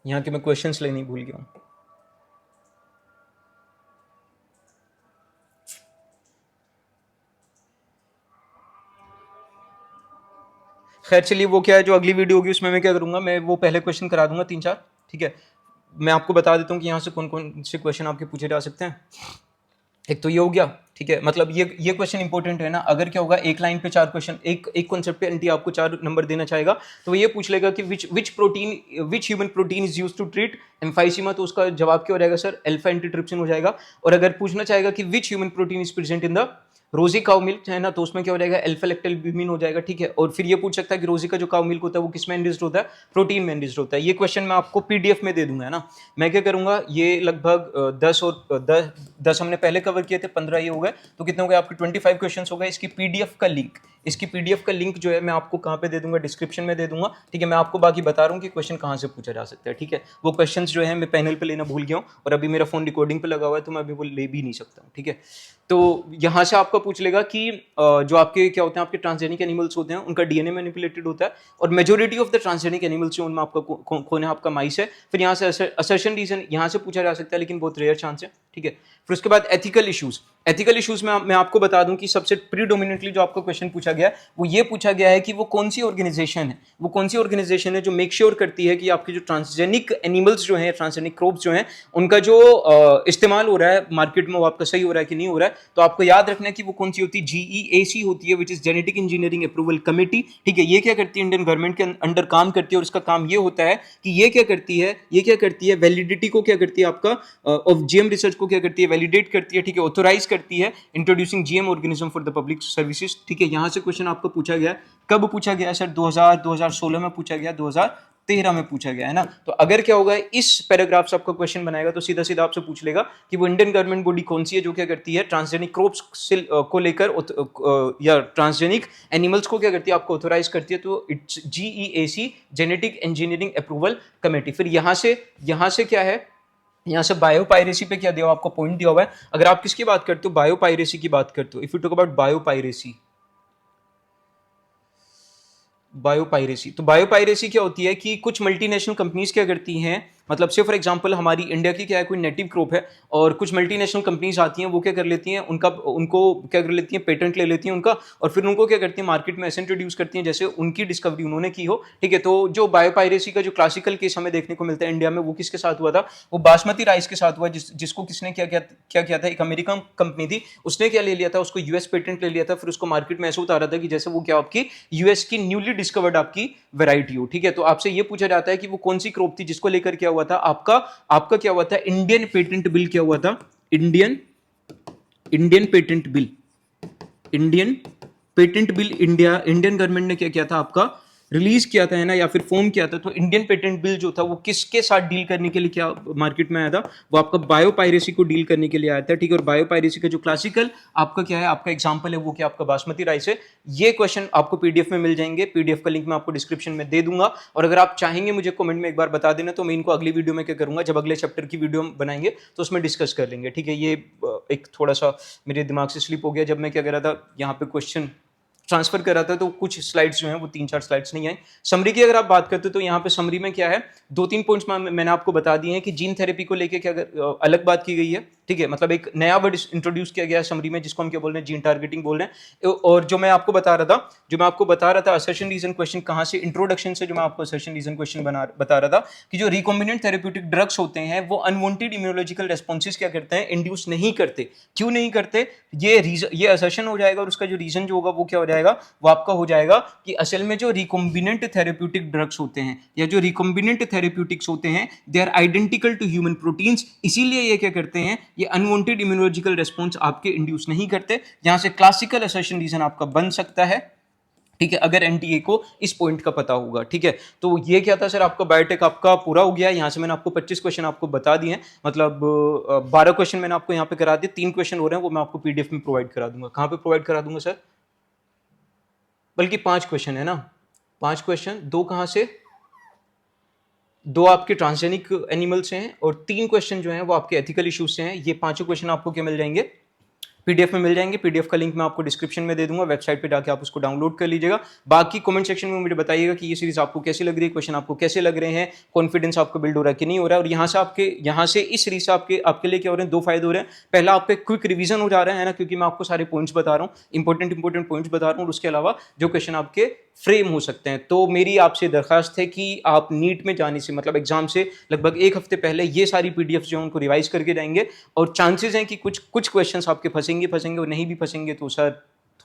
यहाँ के मैं क्वेश्चंस लेने भूल गया हूँ। खैर चलिए, वो क्या है, जो अगली वीडियो होगी उसमें मैं क्या करूंगा, मैं वो पहले क्वेश्चन करा दूंगा 3-4। ठीक है, मैं आपको बता देता हूँ कि यहाँ से कौन कौन से क्वेश्चन आपके पूछे जा सकते हैं। एक तो ये हो गया, ठीक है, मतलब ये क्वेश्चन इंपॉर्टेंट है ना। अगर क्या होगा, एक लाइन पे 4 क्वेश्चन, एक कॉन्सेप्ट पे एनटी आपको 4 नंबर देना चाहेगा, तो ये पूछ लेगा कि which human protein is used to treat emphysema, तो उसका जवाब क्या हो जाएगा सर, अल्फा एंटीट्रिप्सिन हो जाएगा। और अगर पूछना चाहेगा कि which human protein is present in the रोजी काउ मिल्क है ना, तो उसमें क्या हो जाएगा, अल्फा लेक्टलब्यूमिन हो जाएगा। ठीक है, और फिर ये पूछ सकता है कि रोजी का जो काउ मिल्क होता है वो किस में एनरिच्ड होता है, प्रोटीन में एनरिच्ड होता है। ये क्वेश्चन मैं आपको पीडीएफ में दे दूंगा, है ना। मैं क्या करूंगा, ये लगभग 10 हमने पहले कवर किए थे, 15 ये हो गए, तो कितने हो गए आपके 25 क्वेश्चन हो गए। इसकी पीडीएफ का लिंक जो है मैं आपको कहाँ पे दे दूंगा, डिस्क्रिप्शन में दे दूंगा। ठीक है, मैं आपको बाकी बता रहा हूँ कि क्वेश्चन कहाँ से पूछा जा सकता है। ठीक है, वो क्वेश्चन जो है मैं पैनल पे लेना भूल गया हूँ, और अभी मेरा फोन रिकॉर्डिंग पे लगा हुआ है, तो मैं अभी वो ले भी नहीं सकता हूँ। ठीक है, तो यहाँ से आपका पूछ लेगा कि जो आपके क्या होते हैं, आपके ट्रांसजेनिक एनिमल्स होते हैं उनका डीएनए मैनिपुलेटेड होता है, और majority of the transgenic animals जो उनमें आपका कौन है, आपका माइस है। फिर यहाँ से असर्शन रीजन यहाँ से पूछा जा सकता है, लेकिन बहुत रेयर चांस है। ठीक है, फिर उसके बाद एथिकल इश्यूज में मैं आपको बता दूं कि सबसे प्रीडोमिनेंटली जो आपको क्वेश्चन पूछा गया है वो ये पूछा गया है कि वो कौन सी ऑर्गेनाइजेशन है जो मेक श्योर करती है कि आपके जो ट्रांसजेनिक एनिमल्स जो हैं, ट्रांसजेनिक क्रोप्स जो हैं, उनका जो इस्तेमाल हो रहा है मार्केट में वो आपका सही हो रहा है कि नहीं हो रहा है। तो आपको याद रखना है कि वो कौन सी होती है, GEAC होती है, which is genetic engineering approval committee. ठीक है, ये क्या करती है, इंडियन गवर्नमेंट के अंडर काम करती है, और इसका काम ये होता है कि ये क्या करती है, वैलिडिटी को क्या करती है, आपका ऑफ जीएम रिसर्च को क्या करती है, वैलिडेट करती है। ठीक है, ऑथोराइज करती है introducing GM organism for the public services. ठीक है, यहां से क्वेश्चन आपको पूछा गया, कब पूछा गया सर, 2016 में पूछा गया, 2013 में पूछा गया, है ना। तो अगर क्या होगा, इस पैराग्राफ से आपका क्वेश्चन बनाएगा तो सीधा सीधा आपसे पूछ लेगा कि वो इंडियन गवर्नमेंट बॉडी कौन सी है जो क्या करती है, ट्रांसजेनिक क्रोप्स को लेकर या ट्रांसजेनिक एनिमल्स को क्या करती है, आपको ऑथोराइज करती है। तो it's GEAC, genetic engineering approval committee. फिर यहां से क्या है, यहाँ से बायोपायरेसी पे क्या दिया हुआ, आपको पॉइंट दिया हुआ है। अगर आप किसकी बात करते हो, बायोपायरेसी की बात करते हो, if you talk about biopiracy, तो बायोपायरेसी क्या होती है कि कुछ मल्टीनेशनल कंपनीज क्या करती हैं, मतलब से फॉर एग्जांपल हमारी इंडिया की क्या है, कोई नेटिव क्रॉप है और कुछ मल्टीनेशनल कंपनीज आती हैं, वो क्या कर लेती हैं, उनको क्या कर लेती हैं, पेटेंट ले लेती हैं उनका, और फिर उनको क्या करती हैं, मार्केट में ऐसे इंट्रोड्यूस करती हैं जैसे उनकी डिस्कवरी उन्होंने की हो, ठीक है। तो जो बायोपायरेसी का जो क्लासिकल केस हमें देखने को मिलता है इंडिया में, वो किसके साथ हुआ था, वो बासमती राइस के साथ हुआ, जिसको किसने क्या किया था, एक अमेरिकन कंपनी थी, उसने क्या ले लिया था, उसको यूएस पेटेंट ले लिया था, फिर उसको मार्केट में ऐसे उतारा था कि जैसे वो क्या आपकी यूएस की न्यूली डिस्कवर्ड आपकी वैरायटी हो, ठीक है। तो आपसे ये पूछा जाता है कि वो कौन सी क्रॉप थी जिसको लेकर क्या हुआ था, आपका क्या हुआ था, इंडियन पेटेंट बिल क्या हुआ था, Indian patent bill, Indian patent bill Indian government ने क्या किया था, आपका रिलीज किया था, है ना, या फिर फॉर्म किया था। तो इंडियन पेटेंट बिल जो था वो किसके साथ डील करने के लिए क्या मार्केट में आया था, वो आपका बायोपायरेसी को डील करने के लिए आया था, ठीक है। और बायोपायरेसी का जो क्लासिकल आपका क्या है, आपका एग्जांपल है, वो क्या आपका बासमती राइस है। ये क्वेश्चन आपको पीडीएफ में मिल जाएंगे, पीडीएफ का लिंक मैं आपको डिस्क्रिप्शन में दे दूंगा, और अगर आप चाहेंगे मुझे कमेंट में एक बार बता देना, तो मैं इनको अगली वीडियो में क्या करूंगा, जब अगले चैप्टर की वीडियो बनाएंगे तो उसमें डिस्कस कर लेंगे, ठीक है। ये एक थोड़ा सा मेरे दिमाग से स्लिप हो गया जब मैं क्या कर रहा था, यहाँ पे क्वेश्चन ट्रांसफर कर रहा था, तो कुछ स्लाइड्स जो हैं वो 3-4 स्लाइड्स नहीं आए। समरी की अगर आप बात करते हो तो यहाँ पे समरी में क्या है, 2-3 पॉइंट्स मैंने आपको बता दिए हैं कि जीन थेरेपी को लेके क्या अलग बात की गई है, ठीक है। मतलब एक नया वर्ड इंट्रोड्यूस किया गया है समरी में, जिसको हम क्या बोल रहे हैं, जीन टारगेटिंग बोल रहे हैं। और जो मैं आपको बता रहा था असर्शन रीजन क्वेश्चन कहाँ से, इंट्रोडक्शन से, जो मैं आपको असर्शन रीजन क्वेश्चन बता रहा था कि जो रिकॉम्बिनेंट थेरेप्यूटिक ड्रग्स होते हैं वो अनवांटेड इम्यूनोलॉजिकल रेस्पॉन्सेज क्या करते हैं, इंड्यूस नहीं करते। क्यों नहीं करते, ये असर्शन हो जाएगा, और उसका जो रीजन जो होगा वो क्या हो जाएगा, वो आपका हो जाएगा कि असल में जो रिकॉम्बिनेंट थेरेप्यूटिक ड्रग्स होते हैं या जो रिकॉम्बिनेंट थेरेप्यूटिक्स होते हैं, they are identical to human proteins, इसीलिए ये क्या करते हैं, ये अनवांटेड इम्यूनोलॉजिकल रिस्पॉन्स आपके इंड्यूस नहीं करते। यहां से क्लासिकल असर्शन रीजन आपका बन सकता है, ठीक है, अगर एनटीए को इस पॉइंट का पता होगा, ठीक है। तो ये क्या था सर, आपका बायोटेक आपका पूरा हो गया। यहाँ से मैंने आपको 25 क्वेश्चन आपको बता दिए हैं, मतलब 12 क्वेश्चन मैंने आपको यहाँ पे करा दिए, 3 क्वेश्चन हो रहे हैं वो मैं आपको पीडीएफ में प्रोवाइड करा दूंगा। कहाँ पे प्रोवाइड करा दूंगा सर, बल्कि 5 क्वेश्चन है ना, 5 क्वेश्चन, 2 कहाँ से, 2 आपके ट्रांसजेनिक एनिमल्स हैं और 3 क्वेश्चन जो हैं वो आपके एथिकल इश्यूज से हैं। ये पांचों क्वेश्चन आपको क्या मिल जाएंगे, पीडीएफ में मिल जाएंगे। पीडीएफ का लिंक मैं आपको डिस्क्रिप्शन में दे दूंगा, वेबसाइट पे जाके आप उसको डाउनलोड कर लीजिएगा। बाकी कमेंट सेक्शन में मुझे बताइएगा कि ये सीरीज आपको कैसी लग रही है, क्वेश्चन आपको कैसे लग रहे हैं, कॉन्फिडेंस आपको बिल्ड हो रहा है कि नहीं हो रहा है। और यहाँ से इस सीरीज से आपके लिए क्या हो रहे हैं, 2 फायदे हो रहे हैं। पहला, आपका क्विक रिवीजन हो जा रहा है ना, क्योंकि मैं आपको सारे पॉइंट्स बता रहा हूँ, इंपॉर्टेंट पॉइंट्स बता रहा हूँ, और उसके अलावा जो क्वेश्चन आपके फ्रेम हो सकते हैं। तो मेरी आपसे दरखास्त है कि आप नीट में जाने से मतलब एग्जाम से लगभग 1 हफ्ते पहले ये सारी पीडीएफ जो है उनको रिवाइज करके जाएंगे, और चांसेस हैं कि कुछ क्वेश्चंस आपके फंसेंगे, और नहीं भी फंसेंगे तो सर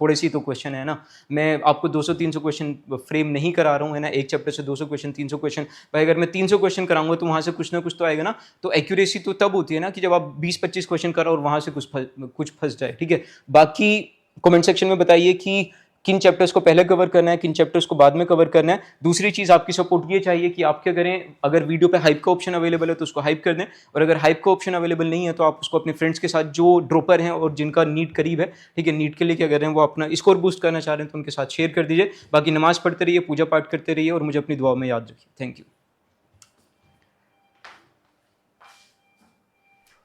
थोड़े सी तो क्वेश्चन है ना। मैं आपको 200-300 क्वेश्चन फ्रेम नहीं करा रहा हूँ, है ना, एक चैप्टर से 200 क्वेश्चन, 300 क्वेश्चन। भाई अगर मैं 300 क्वेश्चन कराऊंगा तो वहां से कुछ ना कुछ तो आएगा ना। तो एक्यूरेसी तो तब होती है ना कि जब आप 20-25 क्वेश्चन करो और वहां से कुछ फंस जाए, ठीक है। बाकी कमेंट सेक्शन में बताइए कि किन चैप्टर्स को पहले कवर करना है, किन चैप्टर्स को बाद में कवर करना है। दूसरी चीज आपकी सपोर्ट ये चाहिए कि आप क्या करें, अगर वीडियो पे हाइप का ऑप्शन अवेलेबल है तो उसको हाइप कर दें, और अगर हाइप का ऑप्शन अवेलेबल नहीं है तो आप उसको अपने फ्रेंड्स के साथ जो ड्रॉपर हैं और जिनका नीट करीब है, ठीक है, नीट के लिए क्या कर रहे हैं, वो अपना स्कोर बूस्ट करना चाह रहे हैं तो उनके साथ शेयर कर दीजिए। बाकी नमाज पढ़ते रहिए, पूजा पाठ करते रहिए, और मुझे अपनी दुआ में याद रखिए। Thank you.